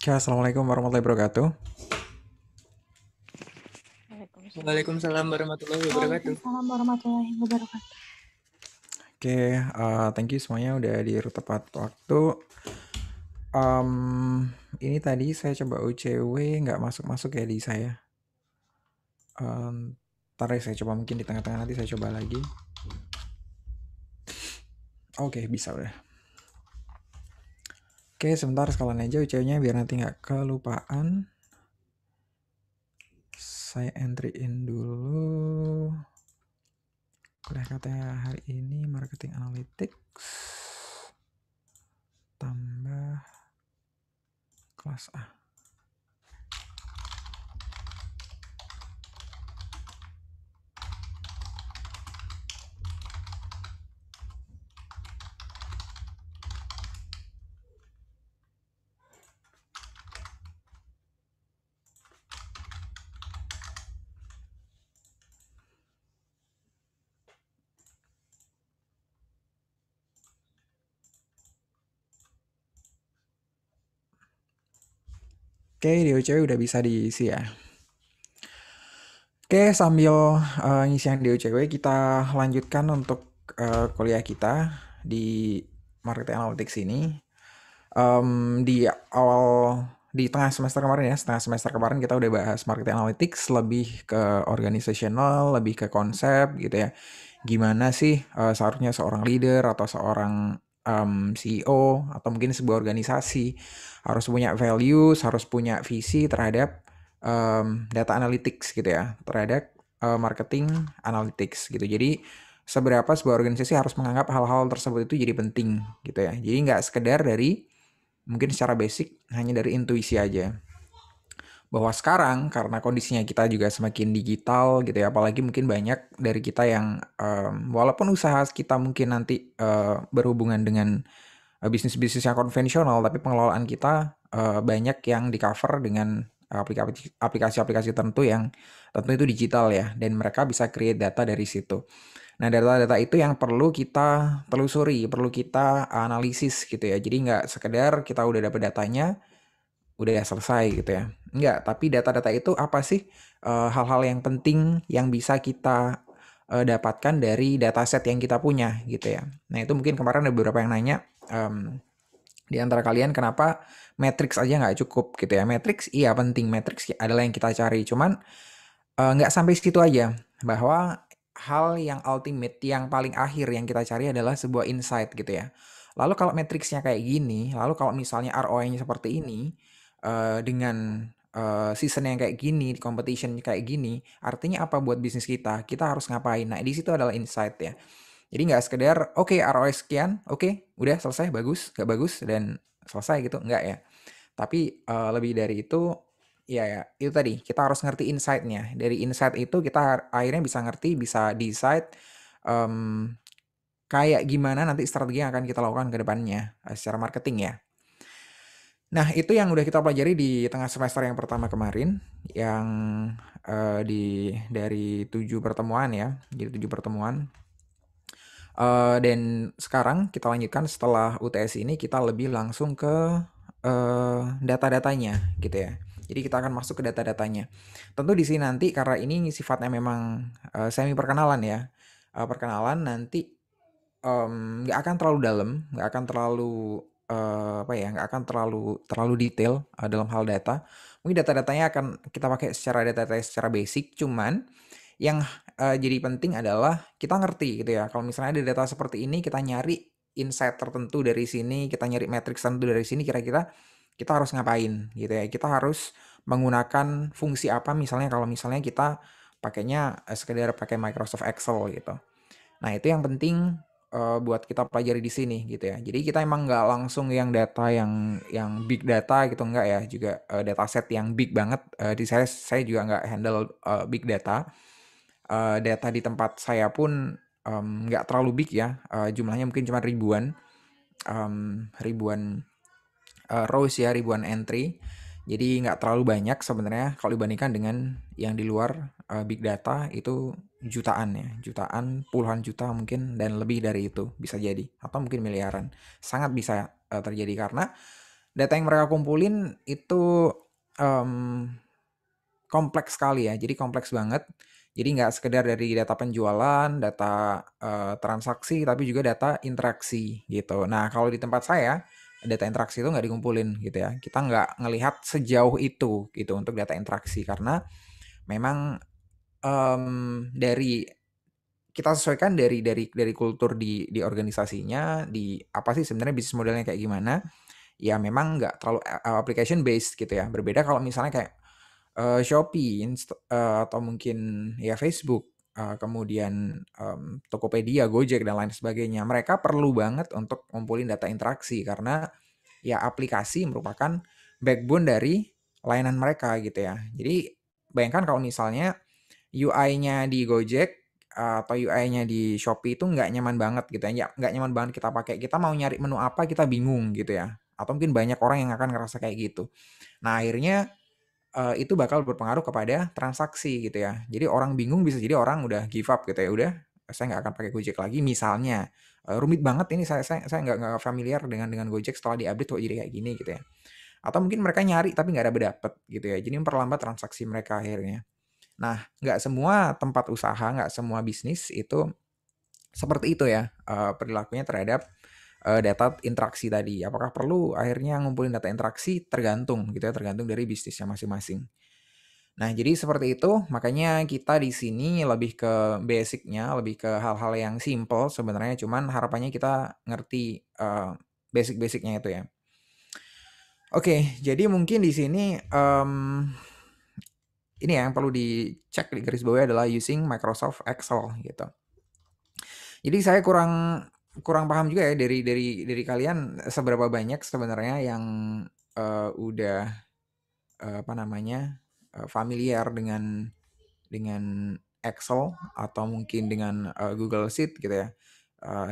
Oke, assalamualaikum warahmatullahi wabarakatuh. Waalaikumsalam. Waalaikumsalam warahmatullahi wabarakatuh. Waalaikumsalam warahmatullahi wabarakatuh. Oke, thank you semuanya udah di tepat waktu. Ini tadi saya coba UCW nggak masuk-masuk ya di saya. Ntar ya saya coba mungkin di tengah-tengah nanti saya coba lagi. Oke, bisa udah. Oke, sebentar sekalian aja UCW-nya biar nanti nggak kelupaan. Saya entry in dulu. Kuliah katanya hari ini marketing analytics tambah kelas A. Oke, di OCW udah bisa diisi ya. Oke, sambil ngisi yang di OCW, kita lanjutkan untuk kuliah kita di Marketing Analytics ini. Di tengah semester kemarin ya, setengah semester kemarin kita udah bahas Marketing Analytics, lebih ke organizational, lebih ke konsep gitu ya. Gimana sih seharusnya seorang leader atau seorang CEO atau mungkin sebuah organisasi harus punya values, harus punya visi terhadap data analytics gitu ya, terhadap marketing analytics gitu. Jadi seberapa sebuah organisasi harus menganggap hal-hal tersebut itu jadi penting gitu ya. Jadi nggak sekedar dari mungkin secara basic hanya dari intuisi aja. Bahwa sekarang karena kondisinya kita juga semakin digital gitu ya, apalagi mungkin banyak dari kita yang walaupun usaha kita mungkin nanti berhubungan dengan bisnis-bisnis yang konvensional, tapi pengelolaan kita banyak yang di cover dengan aplikasi-aplikasi tertentu yang tentu itu digital ya, dan mereka bisa create data dari situ. Nah, data-data itu yang perlu kita telusuri, perlu kita analisis gitu ya. Jadi nggak sekedar kita udah dapet datanya, udah selesai gitu ya. Enggak, tapi data-data itu apa sih hal-hal yang penting yang bisa kita dapatkan dari dataset yang kita punya gitu ya. Nah, itu mungkin kemarin ada beberapa yang nanya, di antara kalian kenapa matrix aja nggak cukup gitu ya. Matrix iya penting, matrix adalah yang kita cari. Cuman nggak sampai situ aja, bahwa hal yang ultimate, yang paling akhir yang kita cari adalah sebuah insight gitu ya. Lalu kalau matriksnya kayak gini, lalu kalau misalnya ROI-nya seperti ini, dengan season yang kayak gini, competition kayak gini, artinya apa buat bisnis kita? Kita harus ngapain? Nah, di situ adalah insight ya. Jadi nggak sekedar, oke ROI sekian, oke udah selesai, bagus, nggak bagus, dan selesai gitu, nggak ya. Tapi lebih dari itu, ya itu tadi, kita harus ngerti insight-nya. Dari insight itu kita akhirnya bisa ngerti, bisa decide kayak gimana nanti strategi yang akan kita lakukan ke depannya secara marketing ya. Nah, itu yang udah kita pelajari di tengah semester yang pertama kemarin, yang dari 7 pertemuan ya, jadi 7 pertemuan. Dan sekarang kita lanjutkan setelah UTS ini, kita lebih langsung ke data-datanya gitu ya. Jadi kita akan masuk ke data-datanya. Tentu di sini nanti karena ini sifatnya memang semi perkenalan ya. Perkenalan nanti nggak akan terlalu dalam, nggak akan terlalu nggak akan terlalu detail dalam hal data. Mungkin data-datanya akan kita pakai secara data secara basic, cuman yang jadi penting adalah kita ngerti gitu ya. Kalau misalnya ada data seperti ini, kita nyari insight tertentu dari sini, kita nyari matriks tertentu dari sini, kira-kira kita harus ngapain gitu ya. Kita harus menggunakan fungsi apa, misalnya kalau misalnya kita pakainya sekedar pakai Microsoft Excel gitu. Nah, itu yang penting buat kita pelajari di sini gitu ya. Jadi kita emang nggak langsung yang data yang big data gitu, nggak ya. Juga dataset yang big banget. Di saya juga nggak handle big data. Data di tempat saya pun nggak terlalu big ya. Jumlahnya mungkin cuma ribuan. Ribuan rows ya, ribuan entry. Jadi nggak terlalu banyak sebenarnya kalau dibandingkan dengan yang di luar big data itu jutaan ya, jutaan, puluhan juta mungkin, dan lebih dari itu bisa jadi, atau mungkin miliaran. Sangat bisa terjadi karena data yang mereka kumpulin itu kompleks sekali ya. Jadi kompleks banget. Jadi nggak sekedar dari data penjualan, data transaksi, tapi juga data interaksi gitu. Nah kalau di tempat saya, data interaksi itu nggak dikumpulin gitu ya. Kita nggak ngelihat sejauh itu gitu untuk data interaksi karena memang dari kita sesuaikan dari kultur di organisasinya, di apa sih sebenarnya bisnis modelnya kayak gimana. Ya memang nggak terlalu application based gitu ya. Berbeda kalau misalnya kayak Shopee, atau mungkin ya Facebook, kemudian Tokopedia, Gojek dan lain sebagainya. Mereka perlu banget untuk ngumpulin data interaksi karena ya aplikasi merupakan backbone dari layanan mereka gitu ya. Jadi bayangkan kalau misalnya UI-nya di Gojek atau UI-nya di Shopee itu nggak nyaman banget gitu ya, nggak nyaman banget kita pakai. Kita mau nyari menu apa kita bingung gitu ya. Atau mungkin banyak orang yang akan ngerasa kayak gitu. Nah akhirnya itu bakal berpengaruh kepada transaksi gitu ya. Jadi orang bingung bisa jadi orang udah give up gitu ya. Udah saya nggak akan pakai Gojek lagi misalnya. Rumit banget ini saya nggak familiar dengan Gojek setelah diupdate kok jadi kayak gini gitu ya. Atau mungkin mereka nyari tapi nggak dapet gitu ya. Jadi memperlambat transaksi mereka akhirnya. Nah, nggak semua tempat usaha, nggak semua bisnis itu seperti itu ya perilakunya terhadap data interaksi tadi. Apakah perlu akhirnya ngumpulin data interaksi? Tergantung gitu ya, tergantung dari bisnisnya masing-masing. Nah, jadi seperti itu, makanya kita di sini lebih ke basic-nya, lebih ke hal-hal yang simple sebenarnya, cuman harapannya kita ngerti basic-basic-nya itu ya. Oke, jadi mungkin di sini ini ya yang perlu dicek di garis bawah adalah using Microsoft Excel gitu. Jadi saya kurang paham juga ya dari kalian seberapa banyak sebenarnya yang udah apa namanya familiar dengan Excel atau mungkin dengan Google Sheet gitu ya.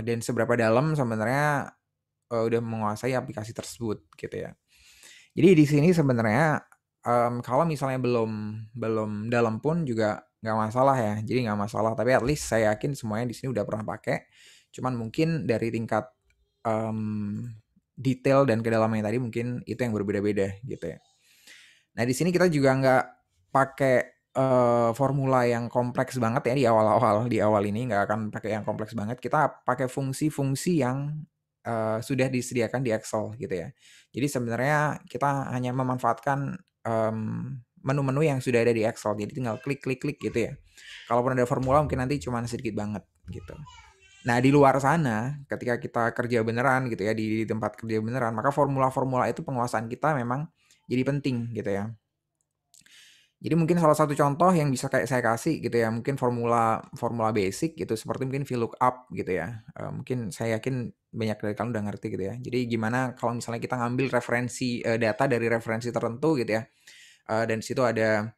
Dan seberapa dalam sebenarnya udah menguasai aplikasi tersebut gitu ya. Jadi di sini sebenarnya kalau misalnya belum dalam pun juga nggak masalah ya. Jadi nggak masalah. Tapi at least saya yakin semuanya di sini udah pernah pakai. Cuman mungkin dari tingkat detail dan kedalamannya tadi mungkin itu yang berbeda-beda gitu ya. Nah di sini kita juga nggak pakai formula yang kompleks banget ya di awal ini nggak akan pakai yang kompleks banget. Kita pakai fungsi-fungsi yang sudah disediakan di Excel gitu ya. Jadi sebenarnya kita hanya memanfaatkan menu-menu yang sudah ada di Excel. Jadi tinggal klik gitu ya. Kalaupun ada formula mungkin nanti cuma sedikit banget gitu. Nah di luar sana ketika kita kerja beneran gitu ya di tempat kerja beneran, maka formula-formula itu penguasaan kita memang jadi penting gitu ya. Jadi mungkin salah satu contoh yang bisa kayak saya kasih gitu ya, mungkin formula basic gitu seperti mungkin VLOOKUP gitu ya. Mungkin saya yakin banyak dari kalian udah ngerti gitu ya. Jadi gimana kalau misalnya kita ngambil referensi data dari referensi tertentu gitu ya. Dan di situ ada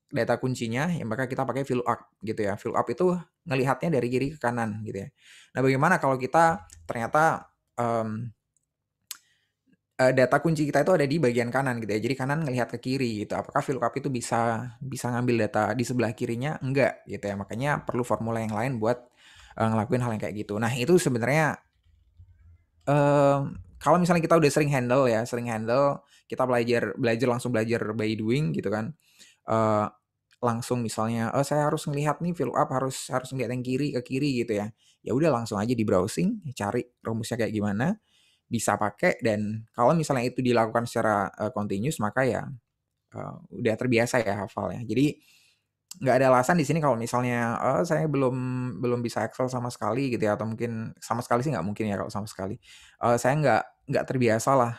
data kuncinya, ya maka kita pakai VLOOKUP gitu ya. VLOOKUP itu ngelihatnya dari kiri ke kanan gitu ya. Nah bagaimana kalau kita ternyata data kunci kita itu ada di bagian kanan gitu ya. Jadi kanan ngelihat ke kiri gitu. Apakah VLOOKUP itu bisa ngambil data di sebelah kirinya? Enggak gitu ya. Makanya perlu formula yang lain buat ngelakuin hal yang kayak gitu. Nah, itu sebenarnya kalau misalnya kita udah sering handle, kita belajar langsung belajar by doing gitu kan. Langsung misalnya, saya harus ngelihat nih VLOOKUP harus ngelihat yang kiri ke kiri gitu ya. Ya udah langsung aja di browsing, cari rumusnya kayak gimana, bisa pakai, dan kalau misalnya itu dilakukan secara continuous maka ya udah terbiasa ya hafalnya. Jadi nggak ada alasan di sini kalau misalnya saya belum bisa Excel sama sekali gitu ya, atau mungkin sama sekali sih nggak mungkin ya kalau sama sekali. Saya nggak terbiasa lah,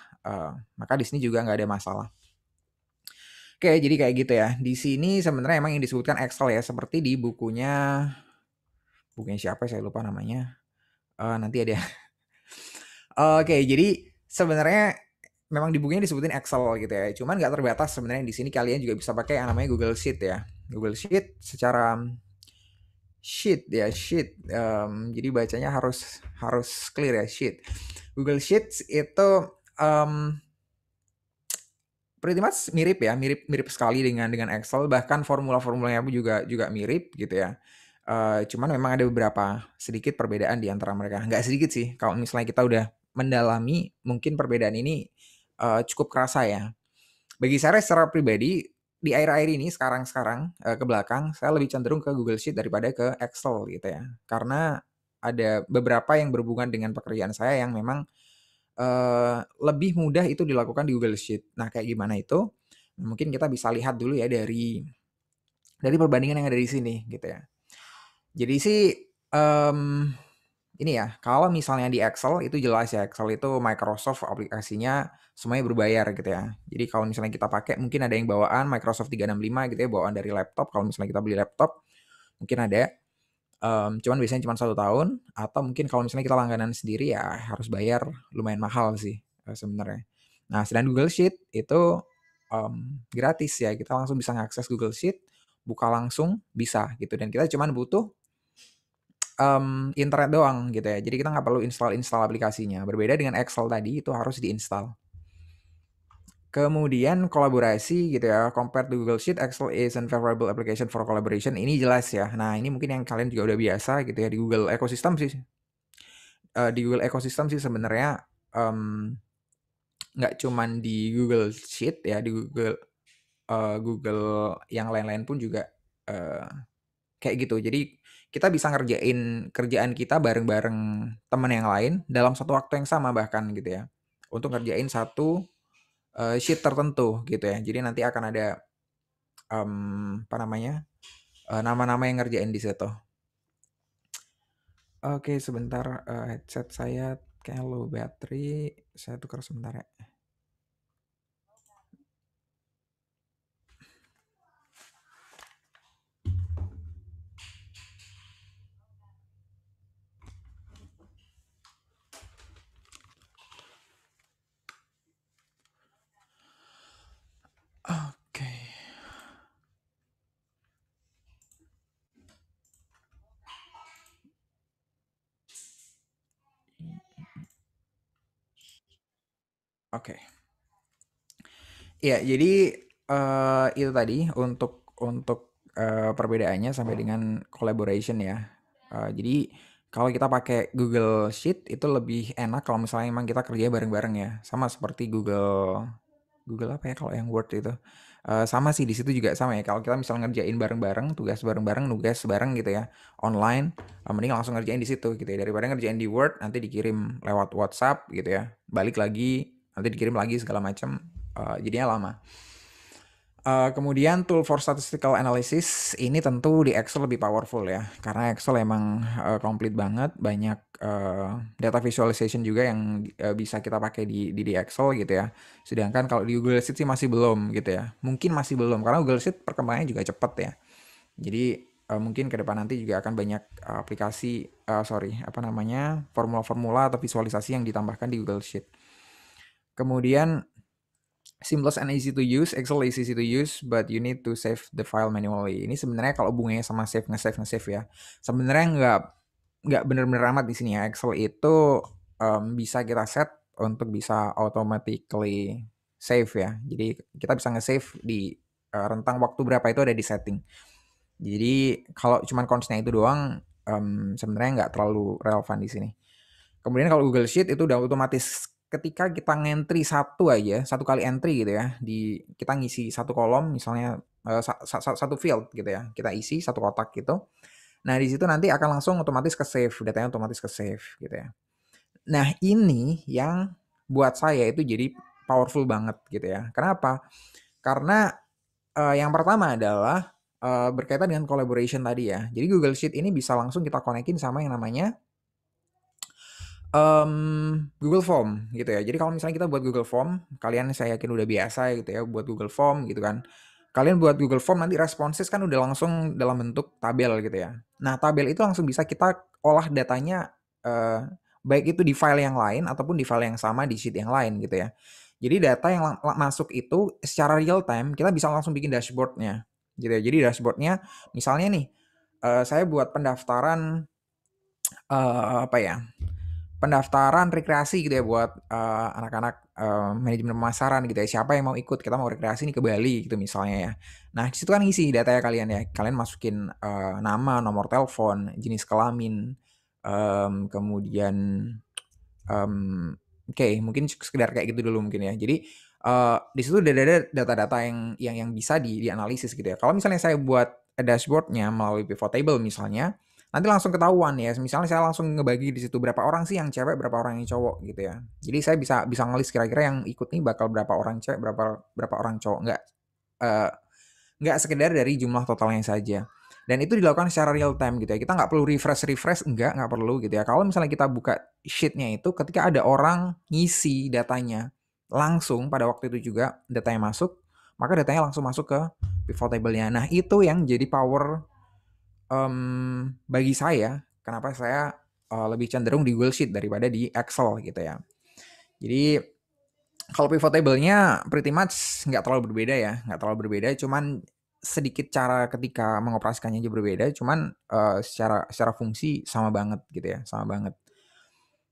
maka di sini juga nggak ada masalah. Oke, jadi kayak gitu ya. Di sini sebenarnya emang yang disebutkan Excel ya, seperti di bukunya siapa saya lupa namanya. Nanti ada. Oke, jadi sebenarnya memang di bukunya disebutin Excel gitu ya. Cuman nggak terbatas sebenarnya di sini kalian juga bisa pakai yang namanya Google Sheet ya. Google Sheet secara sheet ya, sheet. Jadi bacanya harus clear ya, sheet. Google Sheets itu pretty much mirip ya, mirip sekali dengan Excel, bahkan formula-formulanya pun juga mirip gitu ya. Cuman memang ada beberapa sedikit perbedaan di antara mereka. Nggak sedikit sih, kalau misalnya kita udah mendalami, mungkin perbedaan ini cukup kerasa ya. Bagi saya secara pribadi, di akhir-akhir ini sekarang ke belakang, saya lebih cenderung ke Google Sheet daripada ke Excel gitu ya. Karena ada beberapa yang berhubungan dengan pekerjaan saya yang memang lebih mudah itu dilakukan di Google Sheet. Nah, kayak gimana itu? Mungkin kita bisa lihat dulu ya dari perbandingan yang ada di sini gitu ya. Jadi sih ini ya, kalau misalnya di Excel itu jelas ya, Excel itu Microsoft aplikasinya semuanya berbayar gitu ya. Jadi kalau misalnya kita pakai, mungkin ada yang bawaan Microsoft 365 gitu ya, bawaan dari laptop. Kalau misalnya kita beli laptop, mungkin ada. Cuman biasanya cuma 1 tahun, atau mungkin kalau misalnya kita langganan sendiri ya harus bayar lumayan mahal sih sebenarnya. Nah, sedangkan Google Sheet itu gratis ya, kita langsung bisa mengakses Google Sheet, buka langsung bisa gitu, dan kita cuma butuh internet doang gitu ya. Jadi kita nggak perlu install aplikasinya. Berbeda dengan Excel tadi, itu harus diinstal. Kemudian kolaborasi gitu ya, compared to Google Sheet, Excel is a favorable application for collaboration. Ini jelas ya. Nah, ini mungkin yang kalian juga udah biasa gitu ya di Google Ecosystem sih. Di Google Ecosystem sih sebenarnya nggak cuman di Google Sheet ya, di Google yang lain-lain pun juga kayak gitu. Jadi kita bisa ngerjain kerjaan kita bareng-bareng teman yang lain dalam satu waktu yang sama bahkan gitu ya. Untuk ngerjain satu sheet tertentu gitu ya. Jadi nanti akan ada apa namanya? Nama-nama yang ngerjain di situ. Oke, sebentar, headset saya kayak low battery. Saya tukar sebentar ya. Oke. Oke. Iya, jadi itu tadi untuk perbedaannya sampai dengan collaboration ya. Jadi kalau kita pakai Google Sheet itu lebih enak kalau misalnya memang kita kerja bareng-bareng ya. Sama seperti Google apa ya kalau yang Word itu. Sama sih di situ juga sama ya. Kalau kita misal ngerjain bareng-bareng, tugas bareng-bareng, nugas bareng gitu ya, online, mending langsung ngerjain di situ gitu ya. Daripada ngerjain di Word nanti dikirim lewat WhatsApp gitu ya. Balik lagi, nanti dikirim lagi segala macam. Jadinya lama. Kemudian tool for statistical analysis ini tentu di Excel lebih powerful ya, karena Excel emang komplit banget, banyak data visualization juga yang bisa kita pakai di Excel gitu ya. Sedangkan kalau di Google Sheet sih masih belum gitu ya, mungkin masih belum karena Google Sheet perkembangannya juga cepat ya. Jadi mungkin ke depan nanti juga akan banyak aplikasi, formula-formula atau visualisasi yang ditambahkan di Google Sheet. Kemudian seamless and easy to use, Excel is easy to use, but you need to save the file manually. Ini sebenarnya kalau hubungannya sama nge-save ya. Sebenarnya nggak bener-bener amat di sini ya. Excel itu bisa kita set untuk bisa automatically save ya. Jadi kita bisa nge-save di rentang waktu berapa itu ada di setting. Jadi kalau cuman constant itu doang sebenarnya nggak terlalu relevan di sini. Kemudian kalau Google Sheet itu udah otomatis ketika kita ngentri satu kali entry gitu ya, kita ngisi satu kolom misalnya satu field gitu ya, kita isi satu kotak gitu. Nah di situ nanti akan langsung otomatis ke save, datanya otomatis ke save gitu ya. Nah ini yang buat saya itu jadi powerful banget gitu ya. Kenapa? Karena yang pertama adalah berkaitan dengan collaboration tadi ya. Jadi Google Sheet ini bisa langsung kita konekin sama yang namanya Google Form gitu ya. Jadi kalau misalnya kita buat Google Form, kalian saya yakin udah biasa gitu ya buat Google Form gitu kan. Kalian buat Google Form nanti responses kan udah langsung dalam bentuk tabel gitu ya. Nah, tabel itu langsung bisa kita olah datanya baik itu di file yang lain ataupun di file yang sama di sheet yang lain gitu ya. Jadi data yang masuk itu secara real time kita bisa langsung bikin dashboardnya gitu ya. Jadi dashboardnya misalnya nih saya buat pendaftaran pendaftaran rekreasi gitu ya buat anak-anak manajemen pemasaran gitu ya. Siapa yang mau ikut? Kita mau rekreasi nih ke Bali gitu misalnya ya. Nah, di situ kan ngisi data ya kalian ya. Kalian masukin nama, nomor telepon, jenis kelamin, kemudian Oke, mungkin sekedar kayak gitu dulu mungkin ya. Jadi di situ udah ada data-data yang bisa dianalisis gitu ya. Kalau misalnya saya buat dashboardnya melalui pivot table misalnya, nanti langsung ketahuan ya. Misalnya saya langsung ngebagi di situ berapa orang sih yang cewek, berapa orang yang cowok gitu ya. Jadi saya bisa ngelis kira-kira yang ikut nih bakal berapa orang cewek, berapa orang cowok. Eh, nggak sekedar dari jumlah totalnya saja. Dan itu dilakukan secara real time gitu ya. Kita nggak perlu refresh, nggak perlu gitu ya. Kalau misalnya kita buka sheetnya itu, ketika ada orang ngisi datanya langsung pada waktu itu juga datanya masuk, maka datanya langsung masuk ke pivot table-nya. Nah itu yang jadi power bagi saya. Kenapa saya lebih cenderung di Google Sheet daripada di Excel gitu ya. Jadi kalau pivot table-nya pretty much nggak terlalu berbeda ya, cuman sedikit cara ketika mengoperasikannya aja berbeda, cuman secara fungsi sama banget gitu ya, sama banget.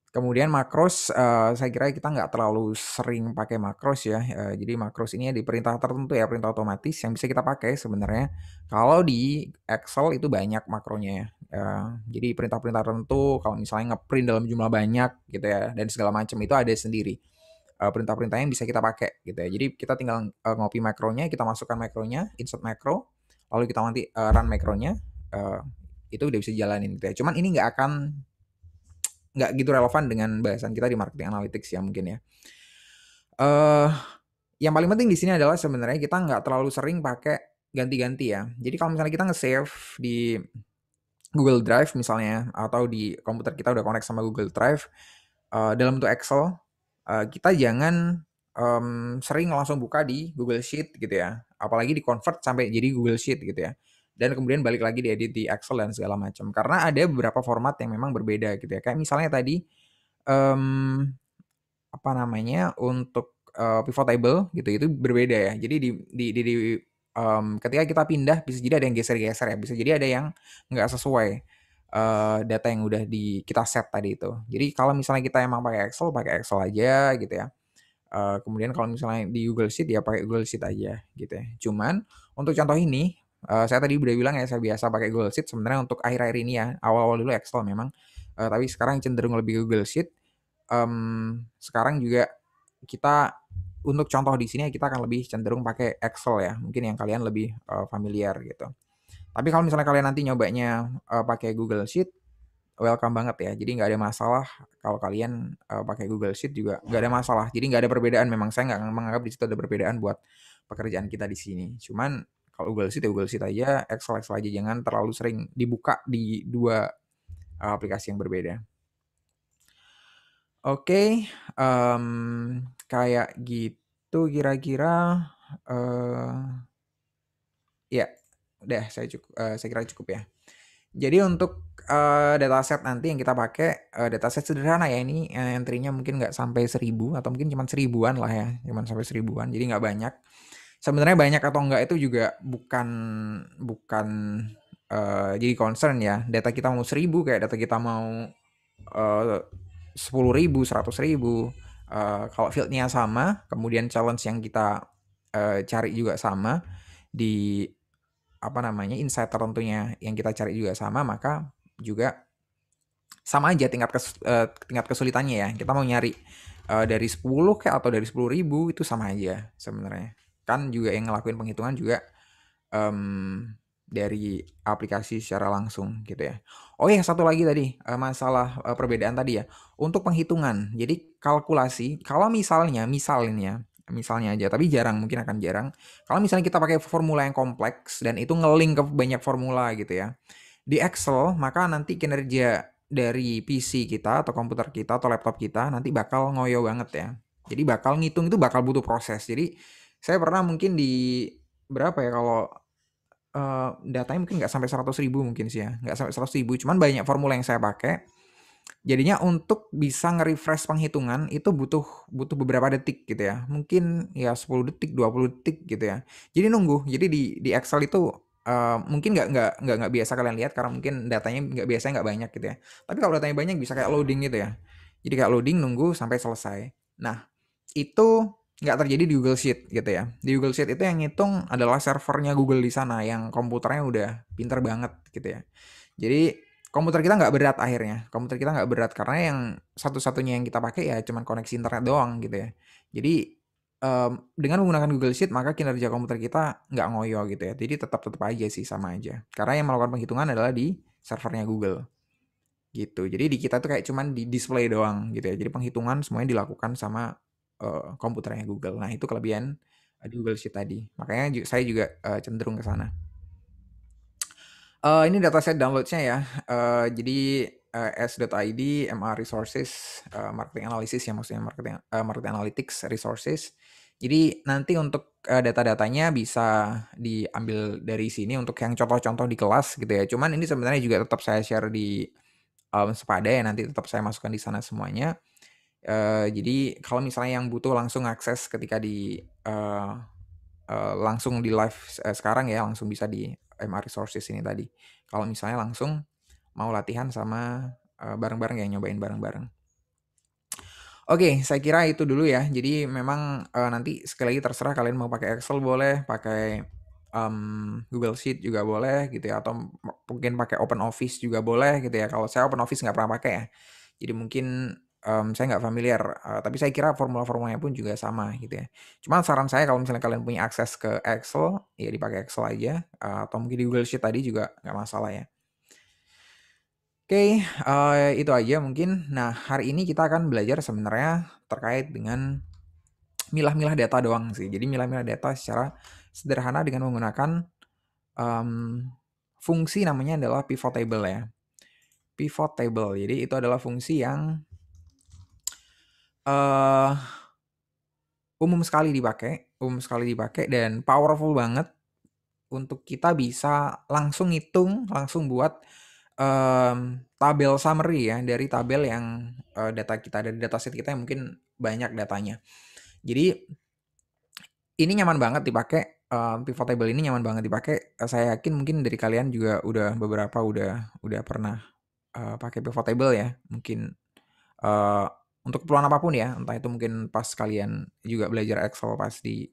Kemudian makros, saya kira kita nggak terlalu sering pakai makros ya, jadi makros ini di perintah tertentu ya, perintah otomatis yang bisa kita pakai sebenarnya. Kalau di Excel itu banyak makronya ya, jadi perintah-perintah tertentu kalau misalnya ngeprint dalam jumlah banyak gitu ya, dan segala macam itu ada sendiri. Perintah-perintah yang bisa kita pakai gitu ya. Jadi kita tinggal ngopi makronya, kita masukkan makronya, insert makro, lalu kita nanti run makronya, itu udah bisa jalanin gitu ya. Cuman ini nggak gitu relevan dengan bahasan kita di marketing analytics ya mungkin ya. Yang paling penting di sini adalah sebenarnya kita nggak terlalu sering pakai ganti-ganti ya. Jadi kalau misalnya kita nge-save di Google Drive misalnya, atau di komputer kita udah connect sama Google Drive, dalam bentuk Excel, kita jangan sering langsung buka di Google Sheet gitu ya, apalagi di-convert sampai jadi Google Sheet gitu ya, dan kemudian balik lagi diedit di Excel dan segala macam. Karena ada beberapa format yang memang berbeda gitu ya, kayak misalnya tadi, apa namanya, untuk, pivot table gitu, itu berbeda ya. Jadi ketika kita pindah bisa jadi ada yang geser-geser ya, bisa jadi ada yang nggak sesuai, data yang udah kita set tadi itu. Jadi kalau misalnya kita emang pakai Excel aja gitu ya. Kemudian kalau misalnya di Google Sheet ya pakai Google Sheet aja gitu ya. Cuman untuk contoh ini, saya tadi udah bilang ya saya biasa pakai Google Sheet sebenarnya untuk akhir-akhir ini ya, awal-awal dulu Excel memang, tapi sekarang cenderung lebih Google Sheet. Sekarang juga kita untuk contoh di sini kita akan lebih cenderung pakai Excel ya, mungkin yang kalian lebih familiar gitu. Tapi kalau misalnya kalian nanti nyobanya pakai Google Sheet, welcome banget ya. Jadi nggak ada masalah kalau kalian pakai Google Sheet juga nggak ada masalah. Jadi nggak ada perbedaan. Memang saya nggak menganggap di situ ada perbedaan buat pekerjaan kita di sini. Cuman kalau Google Sheet ya Google Sheet aja, Excel aja, jangan terlalu sering dibuka di dua aplikasi yang berbeda. Oke, kayak gitu kira-kira. Ya, udah saya kira cukup ya. Jadi untuk dataset nanti yang kita pakai, dataset sederhana ya ini, entry-nya mungkin nggak sampai 1000 atau mungkin cuma 1000-an lah ya, cuma sampai 1000-an, jadi nggak banyak. Sebenarnya banyak atau enggak itu juga bukan jadi concern ya. Data kita mau 1000, kayak data kita mau 10.000, 100.000, kalau field-nya sama, kemudian challenge yang kita cari juga sama, di apa namanya, insight tertentunya yang kita cari juga sama, maka juga sama aja tingkat kesulitannya ya. Kita mau nyari dari 10 kayak atau dari 10.000 itu sama aja sebenarnya. Kan juga yang ngelakuin penghitungan juga dari aplikasi secara langsung gitu ya. Oh ya, satu lagi tadi masalah perbedaan tadi ya. Untuk penghitungan, jadi kalkulasi, kalau misalnya aja, tapi jarang, mungkin akan jarang. Kalau misalnya kita pakai formula yang kompleks dan itu nge-link ke banyak formula gitu ya. Di Excel, maka nanti kinerja dari PC kita atau komputer kita atau laptop kita nanti bakal ngoyo banget ya. Jadi bakal ngitung itu bakal butuh proses. Jadi saya pernah mungkin di berapa ya, kalau datanya mungkin nggak sampai 100.000 mungkin sih ya, nggak sampai 100.000, cuman banyak formula yang saya pakai. Jadinya untuk bisa nge-refresh penghitungan itu butuh beberapa detik gitu ya. Mungkin ya 10 detik, 20 detik gitu ya. Jadi nunggu. Jadi di Excel itu mungkin nggak biasa kalian lihat karena mungkin datanya biasanya nggak banyak gitu ya. Tapi kalau datanya banyak bisa kayak loading gitu ya. Jadi kayak loading, nunggu sampai selesai. Nah, itu nggak terjadi di Google Sheet gitu ya. Di Google Sheet itu yang ngitung adalah servernya Google di sana yang komputernya udah pinter banget gitu ya. Jadi komputer kita nggak berat akhirnya. Komputer kita nggak berat karena yang satu-satunya yang kita pakai ya cuman koneksi internet doang gitu ya. Jadi dengan menggunakan Google Sheet maka kinerja komputer kita nggak ngoyo gitu ya. Jadi tetap aja sih, sama aja. Karena yang melakukan penghitungan adalah di servernya Google gitu. Jadi di kita tuh kayak cuman di display doang gitu ya. Jadi penghitungan semuanya dilakukan sama komputernya Google. Nah itu kelebihan di Google Sheet tadi. Makanya saya juga cenderung ke sana. Ini dataset downloads-nya ya. Jadi s.id MA resources marketing analysis ya, maksudnya marketing analytics resources. Jadi nanti untuk data-datanya bisa diambil dari sini untuk yang contoh-contoh di kelas gitu ya. Cuman ini sebenarnya juga tetap saya share di Sepada ya, nanti tetap saya masukkan di sana semuanya. Jadi kalau misalnya yang butuh langsung akses ketika di langsung di live sekarang ya, langsung bisa di MA Resources ini tadi. Kalau misalnya langsung mau latihan sama bareng-bareng ya, nyobain bareng-bareng. Oke, saya kira itu dulu ya. Jadi memang nanti sekali lagi terserah kalian mau pakai Excel boleh, pakai Google Sheet juga boleh gitu ya, atau mungkin pakai Open Office juga boleh gitu ya. Kalau saya Open Office nggak pernah pakai ya, jadi mungkin saya nggak familiar, tapi saya kira formula-formulanya pun juga sama gitu ya. Cuman saran saya kalau misalnya kalian punya akses ke Excel, ya dipakai Excel aja, atau mungkin di Google Sheet tadi juga nggak masalah ya. Oke, itu aja mungkin. Nah, hari ini kita akan belajar sebenarnya terkait dengan milah-milah data doang sih. Jadi milah-milah data secara sederhana dengan menggunakan fungsi namanya adalah pivot table ya. Pivot table. Jadi itu adalah fungsi yang umum sekali dipakai dan powerful banget untuk kita bisa langsung ngitung, langsung buat tabel summary ya dari tabel yang data kita, dari dataset kita yang mungkin banyak datanya. Jadi ini nyaman banget dipakai, pivot table ini nyaman banget dipakai. Saya yakin mungkin dari kalian juga beberapa udah pernah pakai pivot table ya. Mungkin untuk keperluan apapun ya, entah itu mungkin pas kalian juga belajar Excel pas di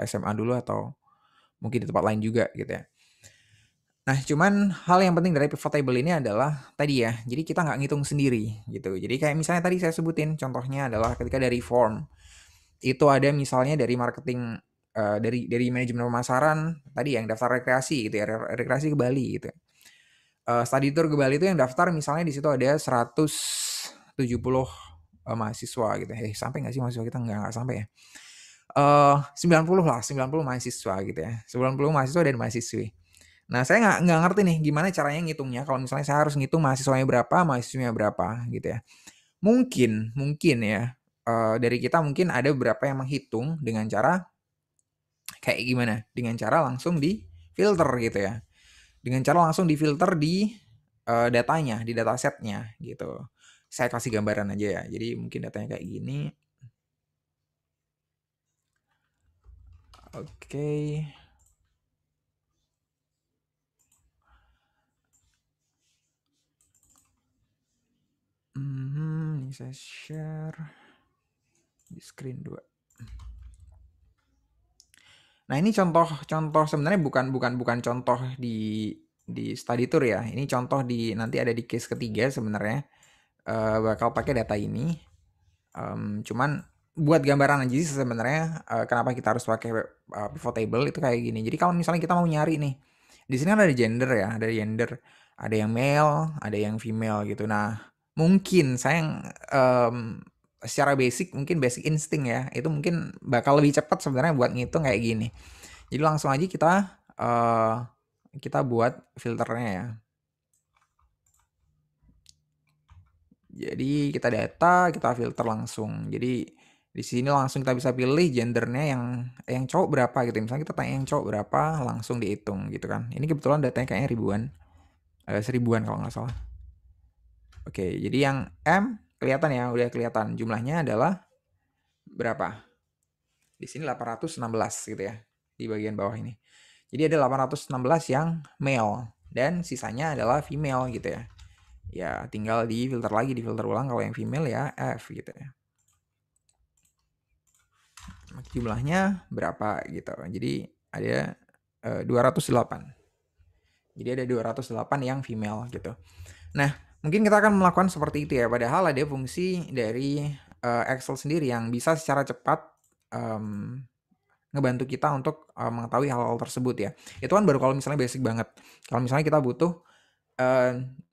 SMA dulu atau mungkin di tempat lain juga gitu ya. Nah, cuman hal yang penting dari pivot table ini adalah tadi ya, jadi kita nggak ngitung sendiri gitu. Jadi kayak misalnya tadi saya sebutin contohnya adalah ketika dari form, itu ada misalnya dari marketing, dari manajemen pemasaran tadi yang daftar rekreasi gitu ya, rekreasi ke Bali gitu. Study tour ke Bali itu yang daftar misalnya di situ ada 170 mahasiswa gitu. Sampai nggak sih mahasiswa kita? Nggak sampai ya. 90 lah, 90 mahasiswa gitu ya. 90 mahasiswa dan mahasiswi. Nah, saya nggak ngerti nih gimana caranya ngitungnya kalau misalnya saya harus ngitung mahasiswanya berapa, mahasiswinya berapa gitu ya. Mungkin ya, dari kita mungkin ada beberapa yang menghitung dengan cara kayak gimana? Dengan cara langsung di-filter gitu ya. Dengan cara langsung difilter di datanya, di datasetnya gitu. Saya kasih gambaran aja ya. Jadi mungkin datanya kayak gini. Oke. Ini saya share di screen 2. Nah, ini contoh sebenarnya bukan contoh di study tour ya. Ini contoh nanti ada di case ketiga sebenarnya. Bakal pakai data ini. Cuman buat gambaran aja sih sebenarnya kenapa kita harus pakai pivot table itu kayak gini. Jadi kalau misalnya kita mau nyari nih, di sini kan ada gender ya, ada yang male, ada yang female gitu. Nah, mungkin saya secara mungkin basic instinct ya, itu mungkin bakal lebih cepat sebenarnya buat ngitung kayak gini. Jadi langsung aja kita buat filternya ya. Jadi kita filter langsung. Jadi di sini langsung kita bisa pilih gendernya yang cowok berapa gitu. Misalnya kita tanya yang cowok berapa, langsung dihitung gitu kan. Ini kebetulan datanya kayaknya ribuan. 1000-an kalau nggak salah. Oke, jadi yang M kelihatan ya, udah kelihatan. Jumlahnya adalah berapa? Di sini 816 gitu ya, di bagian bawah ini. Jadi ada 816 yang male, dan sisanya adalah female gitu ya. Ya, tinggal difilter ulang kalau yang female ya F gitu ya. Jumlahnya berapa gitu. Jadi ada 208. Jadi ada 208 yang female gitu. Nah, mungkin kita akan melakukan seperti itu ya, padahal ada fungsi dari Excel sendiri yang bisa secara cepat em, ngebantu kita untuk mengetahui hal-hal tersebut ya. Itu kan baru kalau misalnya basic banget. Kalau misalnya kita butuh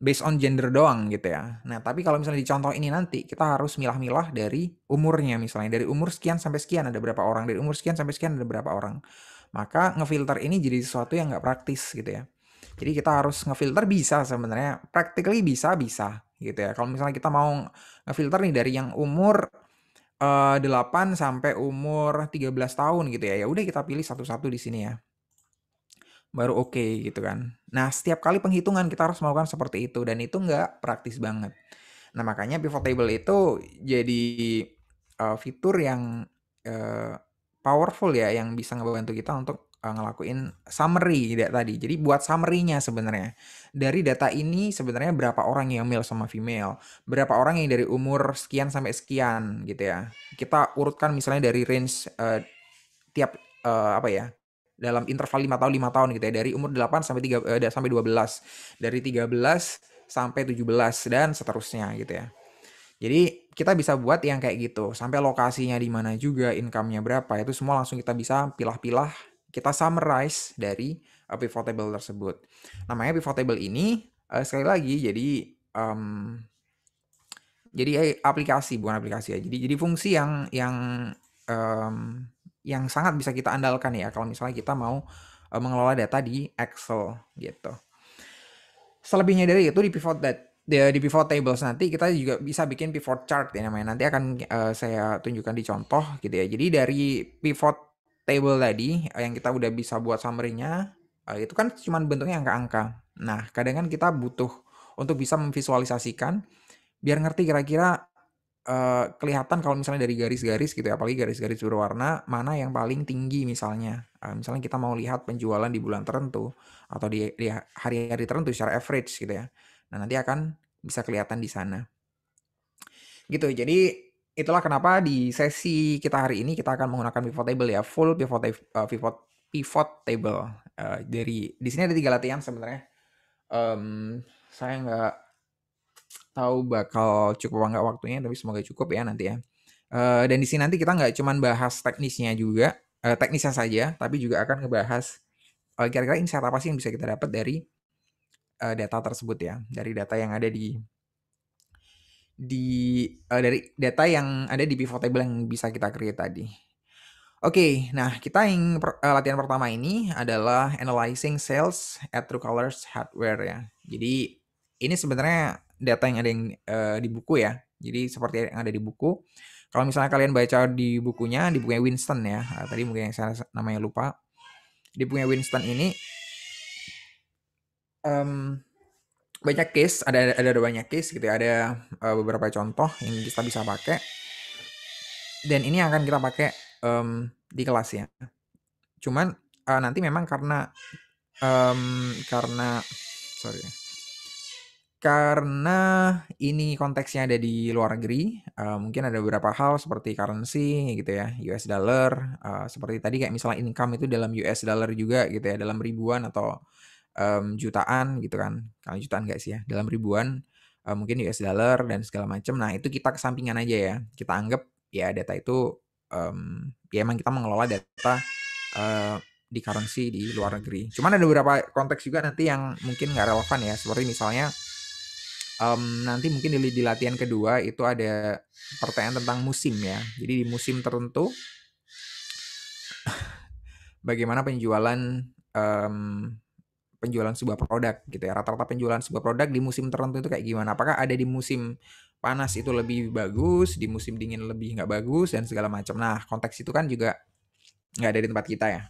based on gender doang gitu ya. Nah, tapi kalau misalnya di contoh ini nanti kita harus milah-milah dari umurnya misalnya. Dari umur sekian sampai sekian ada berapa orang, dari umur sekian sampai sekian ada berapa orang. Maka ngefilter ini jadi sesuatu yang nggak praktis gitu ya. Jadi kita harus ngefilter bisa sebenarnya, practically bisa gitu ya. Kalau misalnya kita mau ngefilter nih dari yang umur 8 sampai umur 13 tahun gitu ya. Ya udah kita pilih satu-satu di sini ya. Baru oke gitu kan. Nah, setiap kali penghitungan kita harus melakukan seperti itu dan itu nggak praktis banget. Nah, makanya pivot table itu jadi fitur yang uh, powerful ya yang bisa ngebantu kita untuk ngelakuin summary tadi. Jadi buat summary-nya sebenarnya. Dari data ini sebenarnya berapa orang yang male sama female, berapa orang yang dari umur sekian sampai sekian gitu ya. Kita urutkan misalnya dari range tiap apa ya? Dalam interval 5 tahun gitu ya, dari umur 8 sampai 12, dari 13 sampai 17 dan seterusnya gitu ya. Jadi kita bisa buat yang kayak gitu, sampai lokasinya di mana juga, income-nya berapa, itu semua langsung kita bisa pilah-pilah, kita summarize dari pivot table tersebut. Namanya pivot table ini sekali lagi jadi aplikasi, bukan aplikasi ya. Jadi fungsi yang sangat bisa kita andalkan ya kalau misalnya kita mau mengelola data di Excel gitu. Selebihnya dari itu di pivot tables nanti kita juga bisa bikin pivot chart ya namanya. Nanti akan saya tunjukkan di contoh gitu ya. Jadi dari pivot table tadi yang kita udah bisa buat summary-nya itu kan cuma bentuknya angka-angka. Nah, kadang kan kita butuh untuk bisa memvisualisasikan biar ngerti kira-kira kelihatan kalau misalnya dari garis-garis gitu ya, apalagi garis-garis berwarna, mana yang paling tinggi misalnya. Misalnya kita mau lihat penjualan di bulan tertentu, atau di hari-hari tertentu secara average gitu ya. Nah, nanti akan bisa kelihatan di sana. Gitu, jadi itulah kenapa di sesi kita hari ini kita akan menggunakan pivot table ya, full pivot table. Dari di sini ada 3 latihan sebenarnya. Saya nggak tahu bakal cukup nggak waktunya, tapi semoga cukup ya nanti ya. Dan di sini nanti kita nggak cuman bahas teknisnya juga, teknisnya saja, tapi juga akan ngebahas kira-kira insight apa sih yang bisa kita dapat dari data tersebut ya, dari data yang ada dari data yang ada di pivot table yang bisa kita create tadi. Oke, nah kita yang latihan pertama ini adalah analyzing sales at True Colors Hardware ya. Jadi ini sebenarnya data yang ada di buku ya. Jadi seperti yang ada di buku. Kalau misalnya kalian baca di bukunya Winston ya. Tadi mungkin yang saya namanya lupa. Di bukunya Winston ini banyak case, ada banyak case gitu ya. Ada beberapa contoh yang kita bisa pakai. Dan ini akan kita pakai di kelas ya. Cuman nanti memang karena ini konteksnya ada di luar negeri, mungkin ada beberapa hal seperti currency gitu ya, US dollar, seperti tadi kayak misalnya income itu dalam US dollar juga gitu ya, dalam ribuan atau jutaan gitu kan. Kalau jutaan nggak sih ya, dalam ribuan, mungkin US dollar dan segala macam. Nah, itu kita kesampingan aja ya. Kita anggap ya data itu ya emang kita mengelola data di currency di luar negeri. Cuman ada beberapa konteks juga nanti yang mungkin nggak relevan ya, seperti misalnya nanti mungkin di latihan kedua itu ada pertanyaan tentang musim ya. Jadi di musim tertentu bagaimana penjualan sebuah produk gitu ya. Rata-rata penjualan sebuah produk di musim tertentu itu kayak gimana? Apakah ada di musim panas itu lebih bagus, di musim dingin lebih nggak bagus dan segala macam. Nah, konteks itu kan juga nggak ada di tempat kita ya.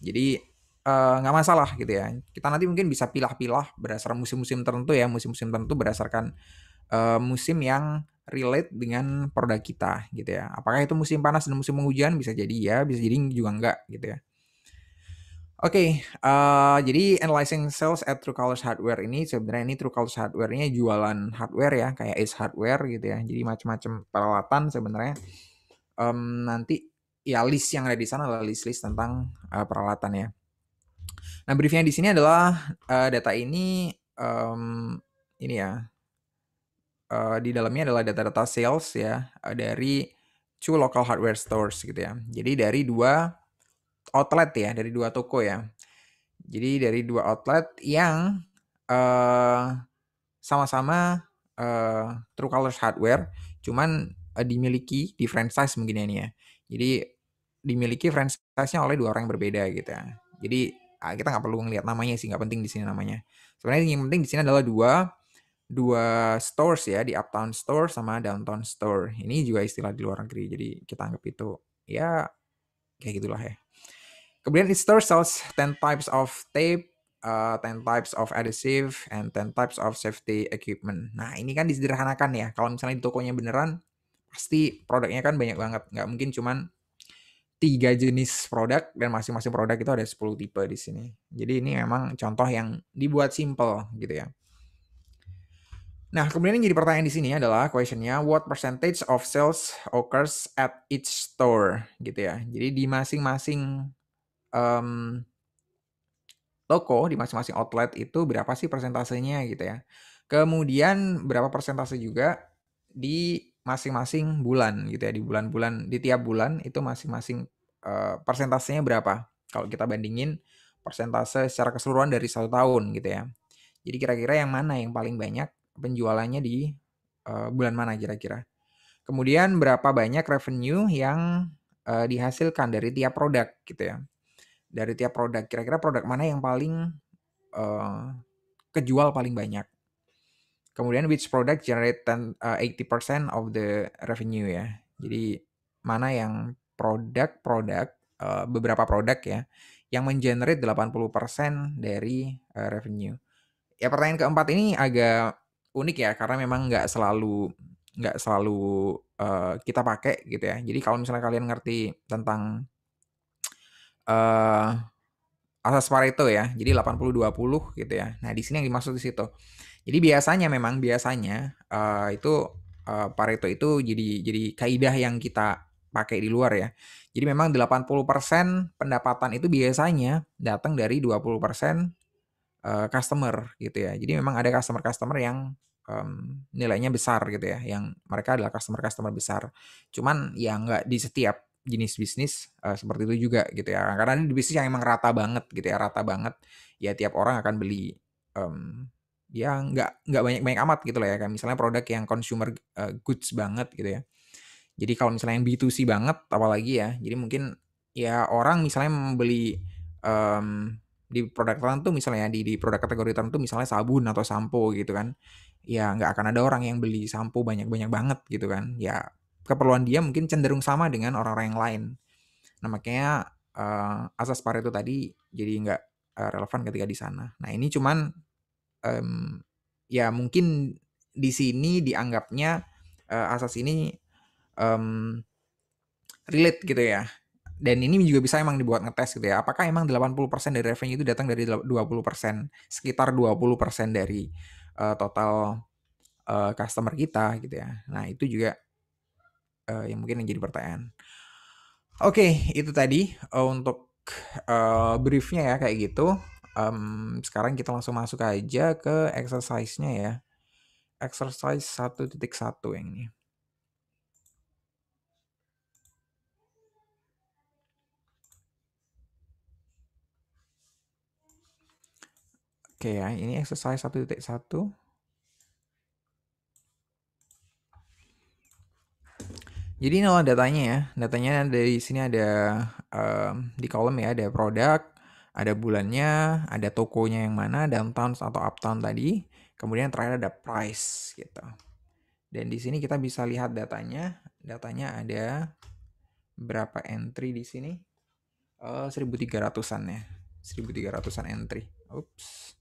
Jadi nggak masalah gitu ya. Kita nanti mungkin bisa pilah-pilah berdasarkan musim-musim tertentu ya. Musim-musim tertentu berdasarkan musim yang relate dengan produk kita gitu ya. Apakah itu musim panas dan musim penghujan? Bisa jadi ya, bisa jadi juga enggak gitu ya. Oke, jadi analyzing sales at True Colors Hardware ini sebenarnya ini True Colors Hardware-nya jualan hardware ya, kayak Ace Hardware gitu ya. Jadi macam-macam peralatan sebenarnya. Nanti ya list yang ada di sana adalah list-list tentang peralatan ya. Nah, briefnya di sini adalah data ini ya di dalamnya adalah data-data sales ya dari 2 local hardware stores gitu ya. Jadi dari 2 outlet ya, dari 2 toko ya. Jadi dari 2 outlet yang sama-sama True Colors Hardware, cuman dimiliki di franchise mungkin ya ini ya. Jadi dimiliki franchise-nya oleh 2 orang yang berbeda gitu ya. Jadi kita nggak perlu ngelihat namanya sih, nggak penting di sini namanya. Sebenarnya yang penting di sini adalah dua stores ya, di Uptown Store sama Downtown Store. Ini juga istilah di luar negeri, jadi kita anggap itu ya kayak gitulah ya. Kemudian each store sells 10 types of tape, 10 types of adhesive, and 10 types of safety equipment. Nah, ini kan disederhanakan ya. Kalau misalnya di tokonya beneran, pasti produknya kan banyak banget. Nggak mungkin cuman 3 jenis produk dan masing-masing produk itu ada 10 tipe di sini. Jadi ini memang contoh yang dibuat simple gitu ya. Nah, kemudian yang jadi pertanyaan di sini adalah questionnya, what percentage of sales occurs at each store gitu ya. Jadi di masing-masing toko, di masing-masing outlet itu berapa sih persentasenya gitu ya. Kemudian berapa persentase juga di masing-masing bulan gitu ya, di bulan-bulan, di tiap bulan itu masing-masing persentasenya berapa. Kalau kita bandingin persentase secara keseluruhan dari 1 tahun gitu ya. Jadi kira-kira yang mana yang paling banyak penjualannya di bulan mana kira-kira. Kemudian berapa banyak revenue yang dihasilkan dari tiap produk gitu ya. Dari tiap produk, kira-kira produk mana yang paling kejual paling banyak. Kemudian which product generate 80% of the revenue ya. Jadi mana yang produk-produk, beberapa produk ya, yang mengenerate 80% dari revenue. Ya pertanyaan keempat ini agak unik ya, karena memang nggak selalu kita pakai gitu ya. Jadi kalau misalnya kalian ngerti tentang asas Pareto ya, jadi 80-20 gitu ya. Nah di sini yang dimaksud di situ. Jadi biasanya itu Pareto itu jadi kaidah yang kita pakai di luar ya. Jadi memang 80% pendapatan itu biasanya datang dari 20% customer gitu ya. Jadi memang ada customer-customer yang nilainya besar gitu ya, yang mereka adalah customer-customer besar. Cuman ya nggak di setiap jenis bisnis seperti itu juga gitu ya. Karena ini bisnis yang emang rata banget gitu ya, rata banget. Ya tiap orang akan beli ya nggak banyak-banyak amat gitu lah ya. Kayak misalnya produk yang consumer goods banget gitu ya. Jadi kalau misalnya yang B2C banget apalagi ya, jadi mungkin ya orang misalnya membeli di produk tertentu misalnya di produk kategori tertentu misalnya sabun atau sampo gitu kan, ya nggak akan ada orang yang beli sampo banyak-banyak banget gitu kan. Ya keperluan dia mungkin cenderung sama dengan orang-orang yang lain. Nah makanya asas Pareto tadi jadi nggak relevan ketika di sana. Nah ini cuman ya mungkin di sini dianggapnya asas ini relate gitu ya. Dan ini juga bisa emang dibuat ngetes gitu ya. Apakah emang 80% dari revenue itu datang dari 20%, sekitar 20% dari total customer kita gitu ya. Nah, itu juga yang mungkin yang jadi pertanyaan. Oke, itu tadi untuk briefnya ya kayak gitu. Sekarang kita langsung masuk aja ke exercise-nya ya. Exercise 1.1 yang ini. Oke ya, ini exercise 1.1. Jadi ini adalah datanya ya. Datanya dari sini ada di kolom ya, ada produk, ada bulannya, ada tokonya yang mana, downtown atau uptown tadi. Kemudian terakhir ada price gitu. Dan di sini kita bisa lihat datanya. Datanya ada berapa entry di sini? 1.300-an ya. 1.300-an entry. Ups.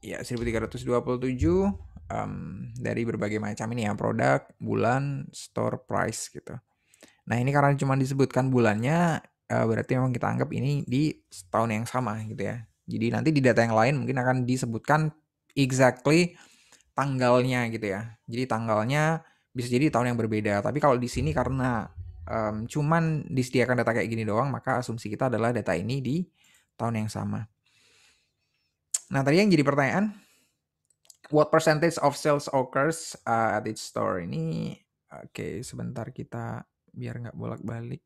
Ya, 1.327 dari berbagai macam ini ya, produk, bulan, store price gitu. Nah ini karena cuma disebutkan bulannya, berarti memang kita anggap ini di tahun yang sama gitu ya. Jadi nanti di data yang lain mungkin akan disebutkan exactly tanggalnya gitu ya. Jadi tanggalnya bisa jadi tahun yang berbeda. Tapi kalau di sini karena cuman disediakan data kayak gini doang, maka asumsi kita adalah data ini di tahun yang sama. Nah, tadi yang jadi pertanyaan, what percentage of sales occurs at each store ini? Oke, sebentar kita biar nggak bolak-balik.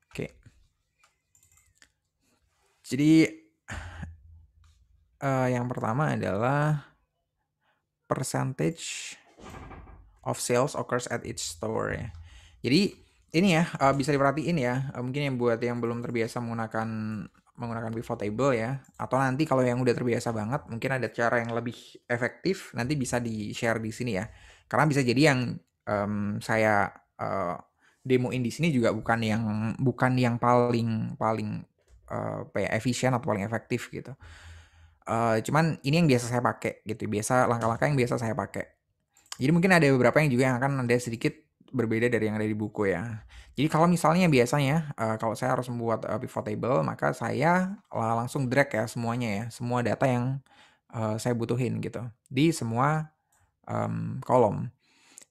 Oke. Jadi yang pertama adalah percentage of sales occurs at each store ya. Jadi ini ya bisa diperhatiin ya, mungkin yang buat yang belum terbiasa menggunakan pivot table ya, atau nanti kalau yang udah terbiasa banget mungkin ada cara yang lebih efektif, nanti bisa di-share di sini ya. Karena bisa jadi yang saya demoin di sini juga bukan yang paling efisien atau paling efektif gitu. Cuman ini yang biasa saya pakai gitu, langkah-langkah yang biasa saya pakai. Jadi mungkin ada beberapa yang juga yang akan ada sedikit berbeda dari yang ada di buku ya. Jadi kalau misalnya biasanya kalau saya harus membuat pivot table, maka saya langsung drag ya semuanya ya, semua data yang saya butuhin gitu di semua kolom.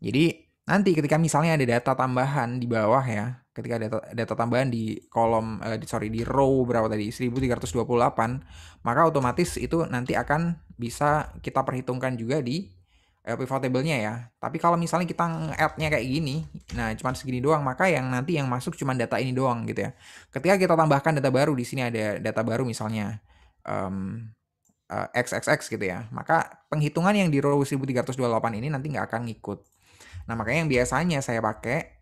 Jadi nanti ketika misalnya ada data tambahan di bawah ya, ketika data tambahan di kolom di row berapa tadi 1328, maka otomatis itu nanti akan bisa kita perhitungkan juga di pivot table-nya ya. Tapi kalau misalnya kita nge-add-nya kayak gini, nah cuma segini doang, maka yang nanti yang masuk cuma data ini doang gitu ya. Ketika kita tambahkan data baru, di sini ada data baru misalnya XXX gitu ya, maka penghitungan yang di row 1328 ini nanti nggak akan ngikut. Nah makanya yang biasanya saya pakai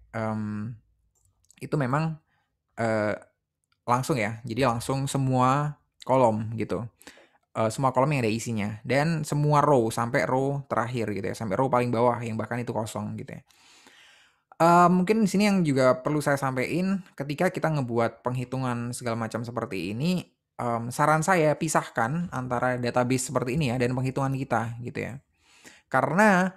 itu memang langsung ya, jadi langsung semua kolom gitu. Semua kolom yang ada isinya dan semua row sampai row terakhir gitu ya, sampai row paling bawah yang bahkan itu kosong gitu ya. Mungkin di sini yang juga perlu saya sampaikan, ketika kita ngebuat penghitungan segala macam seperti ini, saran saya pisahkan antara database seperti ini ya dan penghitungan kita gitu ya. Karena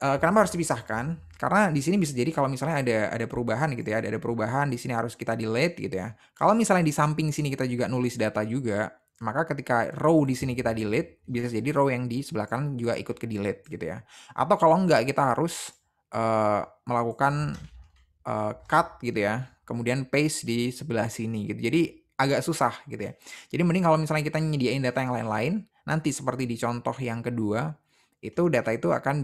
kenapa harus dipisahkan? Karena di sini bisa jadi kalau misalnya ada perubahan gitu ya, ada perubahan di sini harus kita delete gitu ya. Kalau misalnya di samping sini kita juga nulis data juga, maka ketika row di sini kita delete, bisa jadi row yang di sebelah kanan juga ikut ke delete gitu ya. Atau kalau enggak kita harus melakukan cut gitu ya, kemudian paste di sebelah sini gitu. Jadi agak susah gitu ya. Jadi mending kalau misalnya kita nyediain data yang lain-lain, nanti seperti di contoh yang kedua, itu data itu akan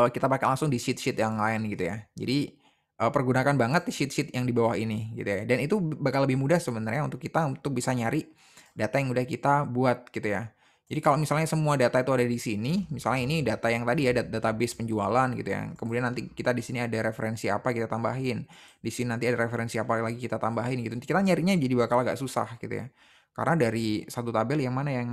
kita pakai langsung di sheet-sheet yang lain gitu ya. Jadi pergunakan banget sheet-sheet yang di bawah ini gitu ya. Dan itu bakal lebih mudah sebenarnya untuk kita untuk bisa nyari data yang udah kita buat gitu ya. Jadi kalau misalnya semua data itu ada di sini, misalnya ini data yang tadi ya database penjualan gitu ya. Kemudian nanti kita di sini ada referensi apa kita tambahin. Di sini nanti ada referensi apa lagi kita tambahin gitu. Kita nyarinya jadi bakal agak susah gitu ya. Karena dari satu tabel yang mana ya.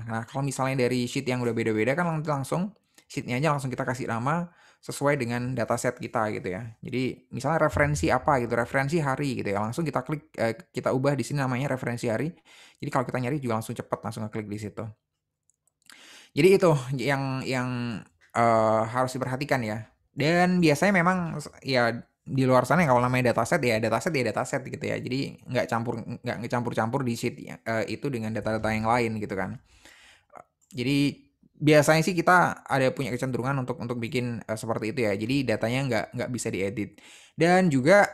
Nah, kalau misalnya dari sheet yang udah beda-beda kan nanti langsung sheet-nya aja langsung kita kasih nama sesuai dengan dataset kita gitu ya. Jadi misalnya referensi apa gitu, referensi hari gitu ya. Langsung kita klik, kita ubah di sini namanya referensi hari. Jadi kalau kita nyari juga langsung cepat, langsung ngeklik di situ. Jadi itu yang harus diperhatikan ya. Dan biasanya memang ya di luar sana kalau namanya dataset gitu ya. Jadi nggak ngecampur-campur di sheet itu dengan data-data yang lain gitu kan. Jadi biasanya sih kita ada punya kecenderungan untuk bikin seperti itu ya. Jadi datanya nggak bisa diedit. Dan juga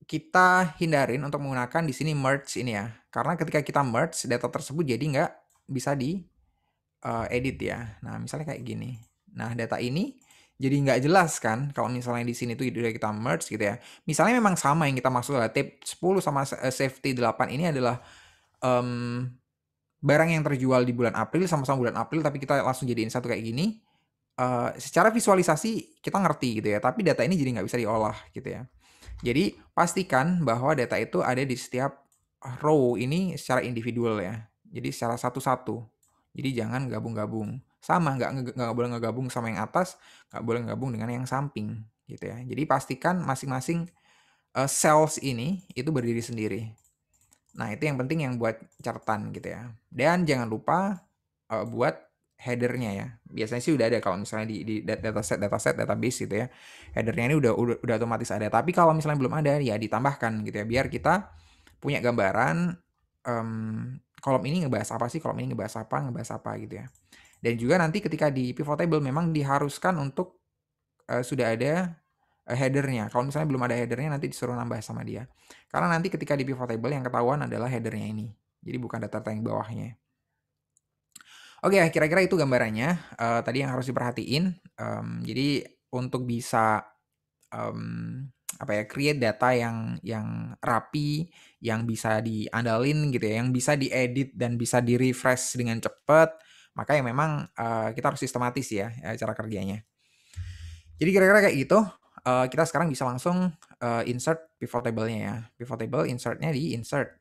kita hindarin untuk menggunakan di sini merge ini ya. Karena ketika kita merge data tersebut jadi nggak bisa di edit ya. Nah misalnya kayak gini. Nah data ini jadi nggak jelas kan kalau misalnya di sini tuh udah kita merge gitu ya. Misalnya memang sama yang kita maksud adalah tab 10 sama safety 8 ini adalah barang yang terjual di bulan April sama-sama bulan April tapi kita langsung jadiin satu kayak gini. Secara visualisasi kita ngerti gitu ya, tapi data ini jadi nggak bisa diolah gitu ya. Jadi pastikan bahwa data itu ada di setiap row ini secara individual ya. Jadi secara satu-satu. Jadi jangan gabung-gabung. Sama, nggak boleh ngegabung sama yang atas, nggak boleh ngegabung dengan yang samping gitu ya. Jadi pastikan masing-masing cells ini itu berdiri sendiri. Nah itu yang penting yang buat catatan gitu ya. Dan jangan lupa buat headernya ya. Biasanya sih udah ada kalau misalnya di dataset database gitu ya. Headernya ini udah otomatis ada. Tapi kalau misalnya belum ada ya ditambahkan gitu ya. Biar kita punya gambaran kolom ini ngebahas apa sih, kolom ini ngebahas apa gitu ya. Dan juga nanti ketika di pivot table memang diharuskan untuk sudah ada header-nya. Kalau misalnya belum ada header-nya nanti disuruh nambah sama dia. Karena nanti ketika di pivot table yang ketahuan adalah header-nya ini. Jadi bukan data yang bawahnya. Oke, kira-kira itu gambarannya. Tadi yang harus diperhatiin. Jadi untuk bisa create data yang rapi, yang bisa diandalin gitu ya, yang bisa diedit dan bisa di-refresh dengan cepat, maka ya memang kita harus sistematis ya cara kerjanya. Jadi kira-kira kayak gitu. Kita sekarang bisa langsung insert pivot table-nya ya. Pivot table insert-nya di insert.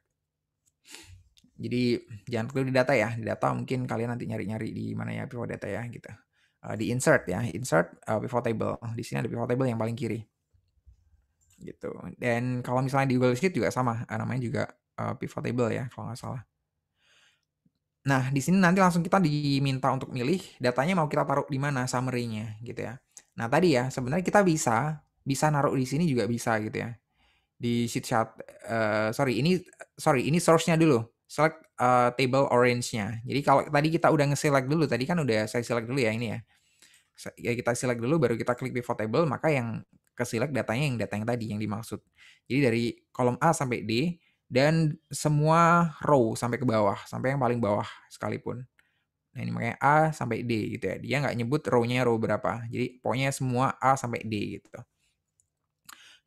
Jadi jangan perlu di data ya. Di data mungkin kalian nanti nyari-nyari di mana ya pivot data ya gitu. Di insert ya, insert pivot table. Di sini ada pivot table yang paling kiri. Gitu. Dan kalau misalnya di Google Sheet juga sama, namanya juga pivot table ya kalau nggak salah. Nah, di sini nanti langsung kita diminta untuk milih datanya mau kita taruh di mana summary-nya gitu ya. Nah, tadi ya sebenarnya kita bisa naruh di sini juga bisa gitu ya. Di sheet chart ini source-nya dulu. Select table orange-nya. Jadi kalau tadi kita udah nge-select dulu, tadi kan udah saya select dulu ya ini ya. Ya kita select dulu baru kita klik pivot table, maka yang ke-select datanya yang data yang tadi yang dimaksud. Jadi dari kolom A sampai D dan semua row sampai ke bawah, sampai yang paling bawah sekalipun. Nah ini makanya A sampai D gitu ya. Dia nggak nyebut row-nya row berapa. Jadi pokoknya semua A sampai D gitu.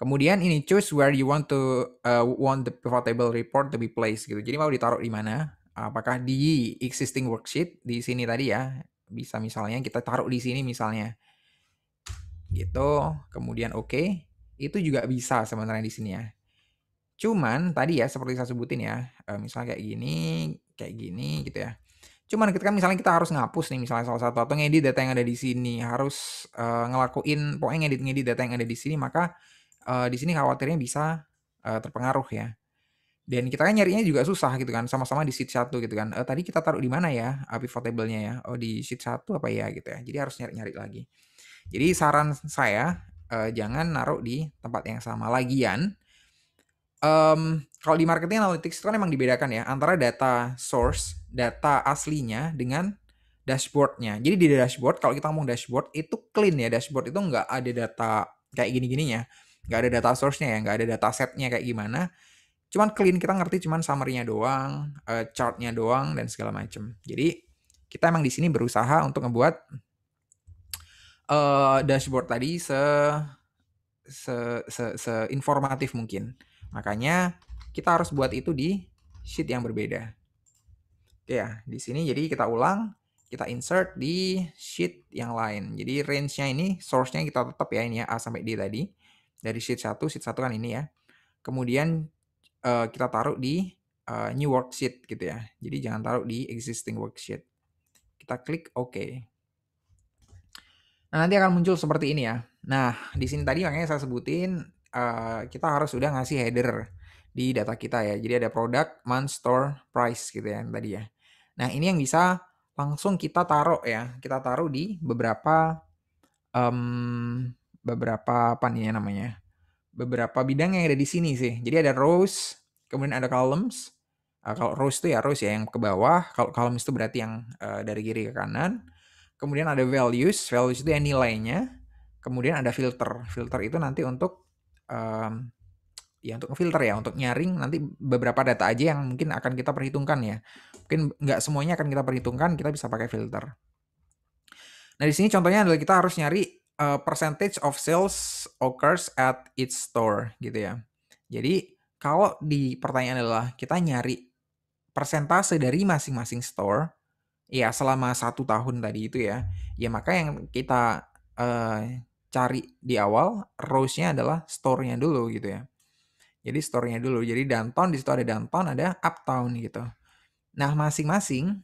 Kemudian ini choose where you want the pivot table report to be placed gitu. Jadi mau ditaruh di mana? Apakah di existing worksheet di sini tadi ya? Bisa misalnya kita taruh di sini misalnya. Gitu. Kemudian oke. Itu juga bisa sebenarnya di sini ya. Cuman tadi ya seperti saya sebutin ya, misalnya kayak gini gitu ya. Cuman ketika misalnya kita harus ngapus nih misalnya salah satu atau ngedit data yang ada di sini, harus ngelakuin pokoknya ngedit data yang ada di sini, maka di sini khawatirnya bisa terpengaruh ya. Dan kita kan nyarinya juga susah gitu kan, sama-sama di sheet 1 gitu kan. Tadi kita taruh di mana ya pivot table-nya ya? Oh di sheet 1 apa ya gitu ya. Jadi harus nyari-nyari lagi. Jadi saran saya jangan naruh di tempat yang sama. Lagian kalau di marketing analytics itu kan emang dibedakan ya antara data source, data aslinya dengan dashboard-nya. Jadi di dashboard, kalau kita ngomong dashboard itu clean ya. Dashboard itu nggak ada data kayak gini-gininya. Nggak ada data source-nya ya, nggak ada data set-nya kayak gimana. Cuman clean, kita ngerti cuman summary-nya doang, chart-nya doang, dan segala macam. Jadi kita emang di sini berusaha untuk ngebuat dashboard tadi se-informatif mungkin. Makanya kita harus buat itu di sheet yang berbeda. Oke ya, di sini jadi kita ulang, kita insert di sheet yang lain. Jadi range-nya ini, source-nya kita tetap ya ini ya, A sampai D tadi. Dari sheet 1 kan ini ya. Kemudian kita taruh di new worksheet gitu ya. Jadi jangan taruh di existing worksheet. Kita klik OK. Nah, nanti akan muncul seperti ini ya. Nah, di sini tadi makanya saya sebutin kita harus udah ngasih header di data kita ya. Jadi ada product, month, store, price gitu ya tadi ya. Nah, ini yang bisa langsung kita taruh ya. Kita taruh di beberapa apa nih namanya? Beberapa bidang yang ada di sini sih. Jadi ada rows, kemudian ada columns. Kalau rows itu ya rows ya yang ke bawah, kalau columns itu berarti yang dari kiri ke kanan. Kemudian ada values itu yang nilainya. Kemudian ada filter. Filter itu nanti untuk untuk ngefilter ya, untuk nyaring nanti beberapa data aja yang mungkin akan kita perhitungkan ya. Mungkin nggak semuanya akan kita perhitungkan, kita bisa pakai filter. Nah, di sini contohnya adalah kita harus nyari percentage of sales occurs at each store gitu ya. Jadi kalau di pertanyaan adalah kita nyari persentase dari masing-masing store, ya selama 1 tahun tadi itu ya, ya maka yang kita cari di awal rows-nya adalah store-nya dulu gitu ya. Jadi store-nya dulu. Jadi downtown, di situ ada downtown, ada uptown gitu. Nah, masing-masing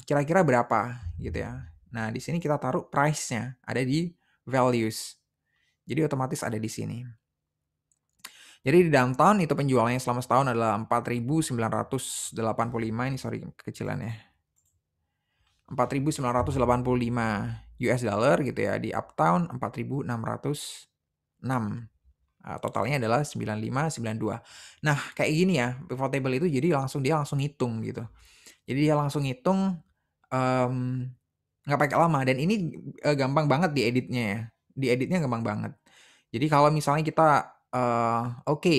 kira-kira berapa gitu ya. Nah, di sini kita taruh price-nya ada di values. Jadi otomatis ada di sini. Jadi di downtown itu penjualannya selama setahun adalah 4.985, ini sorry kekecilan ya. 4.985 US dollar gitu ya. Di uptown 4.606. Totalnya adalah 9592. Nah, kayak gini ya, pivot table itu jadi dia langsung hitung gitu. Jadi dia langsung hitung nggak pakai lama dan ini gampang banget dieditnya ya. Dieditnya gampang banget. Jadi kalau misalnya kita oke,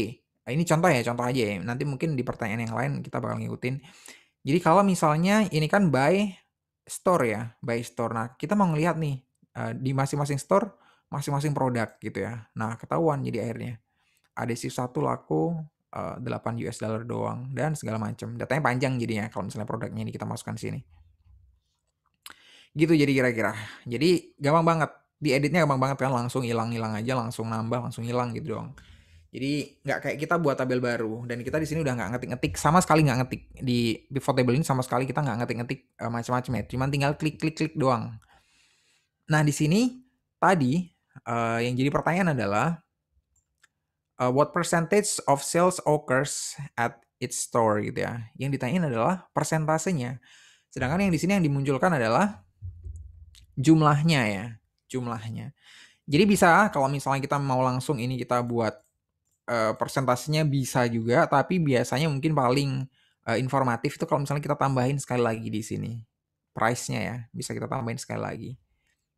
ini contoh ya, contoh aja ya. Nanti mungkin di pertanyaan yang lain kita bakal ngikutin. Jadi kalau misalnya ini kan by store ya, by store. Nah, kita mau ngelihat nih di masing-masing store masing-masing produk gitu ya. Nah, ketahuan jadi akhirnya adhesive 1 laku 8 US dollar doang dan segala macam. Datanya panjang jadinya kalau misalnya produknya ini kita masukkan sini. Gitu jadi kira-kira. Jadi gampang banget. Dieditnya gampang banget kan, langsung hilang-hilang aja, langsung nambah, langsung hilang gitu doang. Jadi nggak kayak kita buat tabel baru dan kita di sini udah nggak ngetik-ngetik, sama sekali nggak ngetik di pivot table ini, sama sekali kita nggak ngetik-ngetik macam-macam ya, cuman tinggal klik-klik-klik doang. Nah di sini tadi yang jadi pertanyaan adalah what percentage of sales occurs at its store gitu ya. Yang ditanyain adalah persentasenya. Sedangkan yang di sini yang dimunculkan adalah jumlahnya ya, jumlahnya. Jadi bisa kalau misalnya kita mau langsung ini kita buat persentasenya bisa juga, tapi biasanya mungkin paling informatif itu kalau misalnya kita tambahin sekali lagi di sini. Price-nya ya, bisa kita tambahin sekali lagi.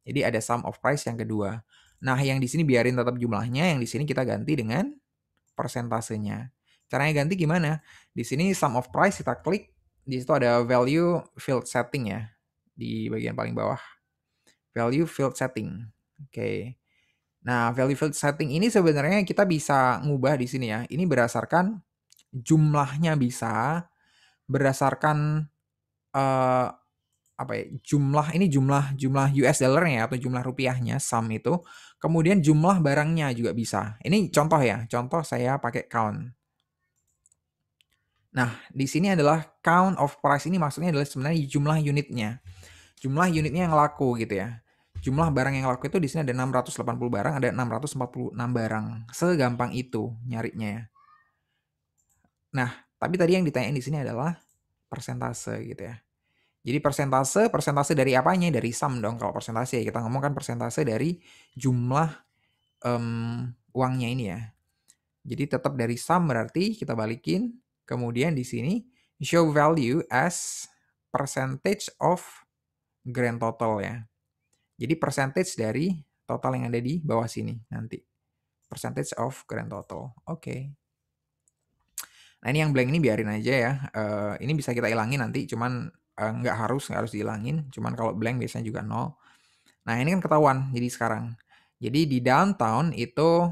Jadi ada sum of price yang kedua. Nah, yang di sini biarin tetap jumlahnya, yang di sini kita ganti dengan persentasenya. Caranya ganti gimana? Di sini sum of price kita klik, di situ ada value field setting ya, di bagian paling bawah. Value field setting. Oke. Nah, value field setting ini sebenarnya kita bisa ngubah di sini ya. Ini berdasarkan jumlahnya bisa, berdasarkan apa ya? Jumlah US dollarnya atau jumlah rupiahnya sum itu. Kemudian jumlah barangnya juga bisa. Ini contoh ya. Contoh saya pakai count. Nah, di sini adalah count of price ini maksudnya adalah sebenarnya jumlah unitnya. Jumlah unitnya yang laku gitu ya. Jumlah barang yang laku itu di sini ada 680 barang, ada 646 barang. Segampang itu nyarinya ya. Nah, tapi tadi yang ditanyain di sini adalah persentase gitu ya. Jadi persentase dari apanya? Dari sum dong kalau persentase. Kita ngomong kan persentase dari jumlah uangnya ini ya. Jadi tetap dari sum berarti kita balikin. Kemudian di sini show value as percentage of grand total ya. Jadi percentage dari total yang ada di bawah sini nanti. Percentage of grand total. Oke. Nah ini yang blank ini biarin aja ya. Ini bisa kita ilangin nanti, cuman nggak harus dihilangin. Cuman kalau blank biasanya juga 0. Nah ini kan ketahuan jadi sekarang. Jadi di downtown itu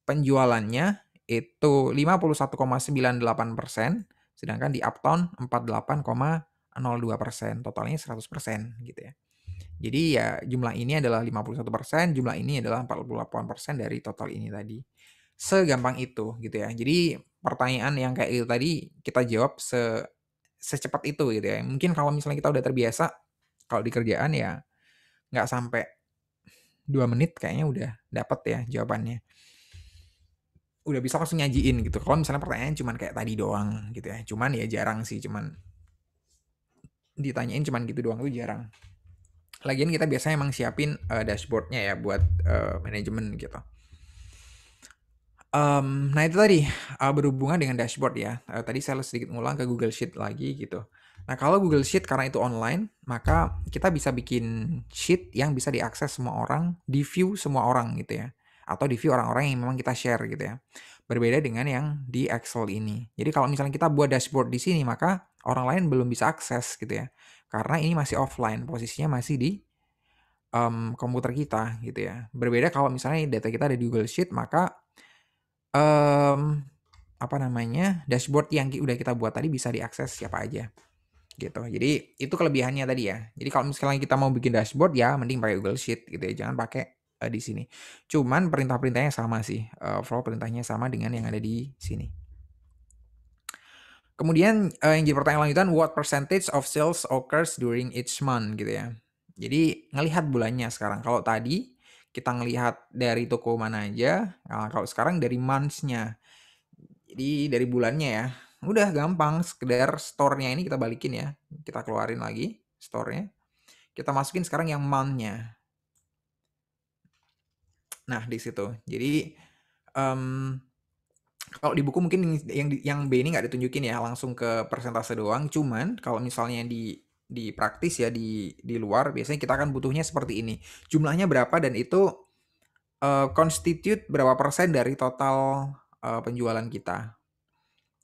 penjualannya itu 51,98%, sedangkan di uptown 48,02%. Totalnya 100% gitu ya. Jadi ya jumlah ini adalah 51%, jumlah ini adalah 48% dari total ini tadi. Segampang itu gitu ya. Jadi pertanyaan yang kayak itu tadi kita jawab secepat itu gitu ya. Mungkin kalau misalnya kita udah terbiasa, kalau di kerjaan ya nggak sampai 2 menit kayaknya udah dapet ya jawabannya. Udah bisa langsung nyajiin gitu. Kalau misalnya pertanyaan cuman kayak tadi doang gitu ya. Cuman ya jarang sih, cuman ditanyain cuman gitu doang tuh jarang. Lagian kita biasanya emang siapin dashboardnya ya buat manajemen gitu. Nah itu tadi berhubungan dengan dashboard ya. Tadi saya sedikit ngulang ke Google Sheet lagi gitu. Nah kalau Google Sheet karena itu online, maka kita bisa bikin sheet yang bisa diakses semua orang, di view semua orang gitu ya. Atau di view orang-orang yang memang kita share gitu ya. Berbeda dengan yang di Excel ini. Jadi kalau misalnya kita buat dashboard di sini, maka orang lain belum bisa akses gitu ya. Karena ini masih offline, posisinya masih di komputer kita gitu ya. Berbeda kalau misalnya data kita ada di Google Sheet, maka dashboard yang udah kita buat tadi bisa diakses siapa aja gitu. Jadi itu kelebihannya tadi ya. Jadi kalau misalnya kita mau bikin dashboard ya mending pakai Google Sheet gitu ya. Jangan pakai di sini. Cuman perintah-perintahnya sama sih. Flow perintahnya sama dengan yang ada di sini. Kemudian yang jadi pertanyaan lanjutan, what percentage of sales occurs during each month gitu ya. Jadi ngelihat bulannya sekarang. Kalau tadi kita ngelihat dari toko mana aja, nah, kalau sekarang dari months-nya. Jadi dari bulannya ya. Udah gampang, sekedar store-nya ini kita balikin ya. Kita keluarin lagi store-nya. Kita masukin sekarang yang month-nya. Nah, di situ. Jadi Kalau di buku mungkin yang B ini nggak ditunjukin ya, langsung ke persentase doang. Cuman kalau misalnya di praktis ya di luar biasanya kita akan butuhnya seperti ini. Jumlahnya berapa dan itu constitute berapa persen dari total penjualan kita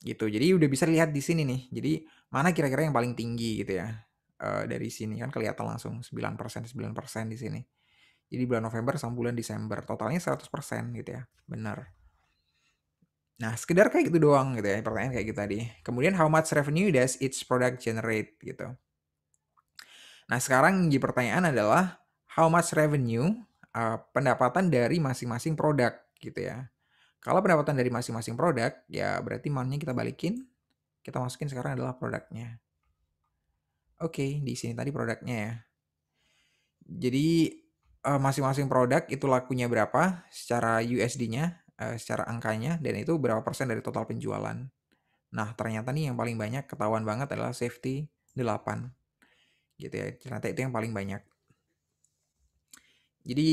gitu. Jadi udah bisa lihat di sini nih. Jadi mana kira-kira yang paling tinggi gitu ya. Dari sini kan kelihatan langsung 9% di sini. Jadi bulan November sama bulan Desember totalnya 100% gitu ya. Benar. Nah, sekedar kayak gitu doang gitu ya, pertanyaan kayak gitu tadi. Kemudian how much revenue does each product generate gitu. Nah, sekarang jadi pertanyaan adalah how much revenue pendapatan dari masing-masing produk gitu ya. Kalau pendapatan dari masing-masing produk, ya berarti maunya kita balikin, kita masukin sekarang adalah produknya. Oke, di sini tadi produknya ya. Jadi masing-masing produk itu lakunya berapa secara USD-nya, secara angkanya, dan itu berapa persen dari total penjualan. Nah, ternyata nih yang paling banyak ketahuan banget adalah safety 8 gitu ya. Ternyata itu yang paling banyak. Jadi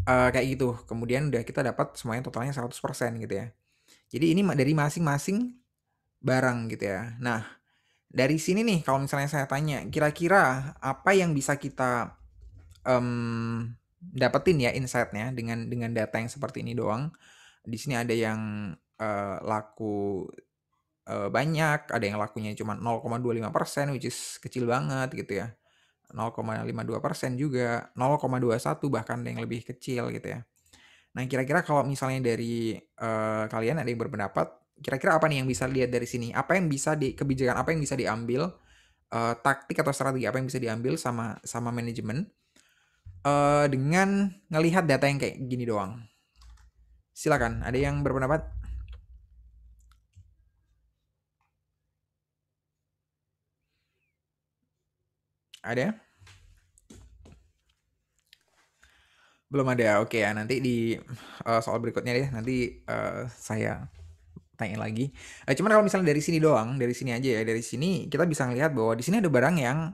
kayak gitu. Kemudian udah kita dapat semuanya totalnya 100% gitu ya. Jadi ini dari masing-masing barang gitu ya. Nah, dari sini nih kalau misalnya saya tanya, kira-kira apa yang bisa kita dapetin ya insight-nya dengan data yang seperti ini doang. Di sini ada yang laku banyak, ada yang lakunya cuma 0,25%, which is kecil banget gitu ya. 0,52% juga, 0,21 bahkan ada yang lebih kecil gitu ya. Nah, kira-kira kalau misalnya dari kalian ada yang berpendapat, kira-kira apa nih yang bisa lihat dari sini? Apa yang bisa kebijakan apa yang bisa diambil, taktik atau strategi apa yang bisa diambil sama manajemen dengan ngelihat data yang kayak gini doang? Silakan, ada yang berpendapat? Ada? Belum ada. Oke ya, nanti di soal berikutnya deh, nanti saya tanya lagi. Cuman kalau misalnya dari sini doang, dari sini aja ya, dari sini kita bisa ngelihat bahwa di sini ada barang yang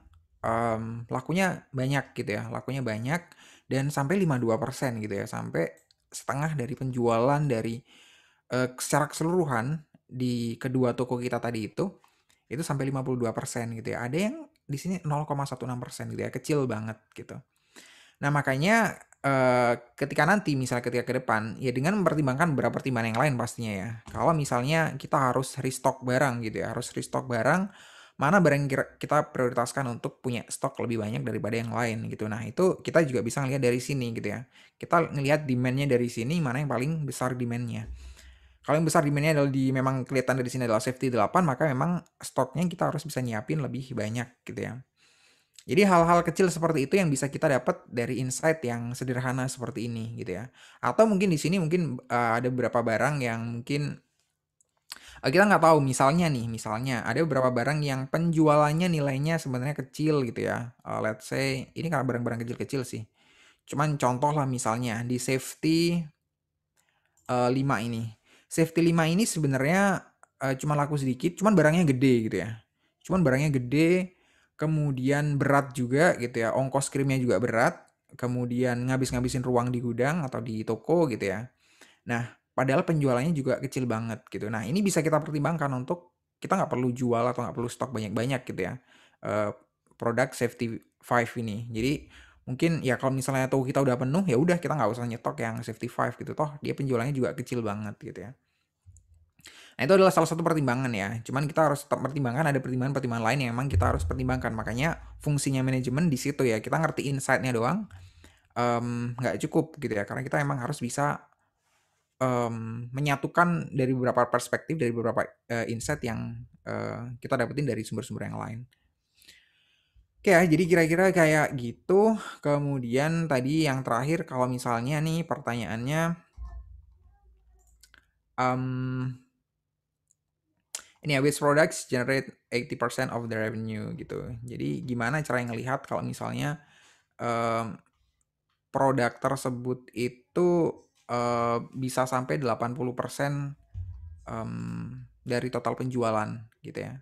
lakunya banyak gitu ya, lakunya banyak dan sampai 52% gitu ya, sampai setengah dari penjualan dari secara keseluruhan di kedua toko kita tadi itu sampai 52% gitu ya. Ada yang di sini 0,16% gitu ya, kecil banget gitu. Nah, makanya ketika nanti misalnya ketika ke depan ya dengan mempertimbangkan beberapa pertimbangan yang lain pastinya ya. Kalau misalnya kita harus restock barang gitu ya, harus restock barang, mana barang yang kita prioritaskan untuk punya stok lebih banyak daripada yang lain gitu. Nah, itu kita juga bisa ngelihat dari sini gitu ya. Kita ngelihat demand-nya dari sini mana yang paling besar demand-nya. Kalau yang besar demand-nya adalah memang kelihatan dari sini adalah safety 8, maka memang stoknya kita harus bisa nyiapin lebih banyak gitu ya. Jadi hal-hal kecil seperti itu yang bisa kita dapat dari insight yang sederhana seperti ini gitu ya. Atau mungkin di sini mungkin ada beberapa barang yang mungkin kita nggak tahu, misalnya ada beberapa barang yang penjualannya nilainya sebenarnya kecil gitu ya. Let's say ini karena barang-barang kecil-kecil sih. Cuman contoh lah misalnya di safety 5 ini. Safety 5 ini sebenarnya cuma laku sedikit, cuman barangnya gede gitu ya. Cuman barangnya gede, kemudian berat juga gitu ya. Ongkos kirimnya juga berat, kemudian ngabis-ngabisin ruang di gudang atau di toko gitu ya. Nah, padahal penjualannya juga kecil banget gitu. Nah, ini bisa kita pertimbangkan untuk kita nggak perlu jual atau nggak perlu stok banyak-banyak gitu ya. Eh, Produk safety 5 ini. Jadi mungkin ya kalau misalnya toko kita udah penuh ya udah kita nggak usah nyetok yang safety 5 gitu, toh dia penjualannya juga kecil banget gitu ya. Nah, itu adalah salah satu pertimbangan ya. Cuman kita harus tetap pertimbangkan, ada pertimbangan-pertimbangan lain yang memang kita harus pertimbangkan. Makanya fungsinya manajemen di situ ya. Kita ngerti insight-nya doang nggak cukup gitu ya. Karena kita emang harus bisa menyatukan dari beberapa perspektif, dari beberapa insight yang kita dapetin dari sumber-sumber yang lain. Oke ya, jadi kira-kira kayak gitu. Kemudian tadi yang terakhir kalau misalnya nih pertanyaannya ini ya, which products generate 80% of the revenue gitu. Jadi gimana cara ngelihat kalau misalnya produk tersebut itu bisa sampai 80% dari total penjualan gitu ya.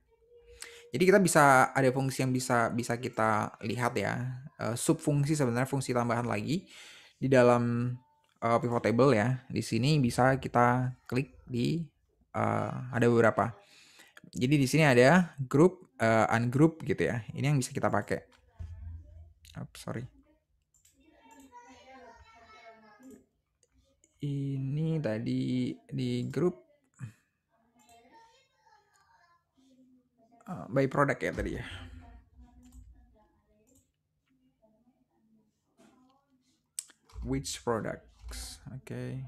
Jadi kita bisa ada fungsi yang bisa kita lihat ya. Subfungsi sebenarnya fungsi tambahan lagi di dalam pivot table ya. Di sini bisa kita klik di ada beberapa. Jadi di sini ada group, ungroup gitu ya. Ini yang bisa kita pakai. Sorry. Ini tadi di group by product ya tadi ya. Which products? Oke.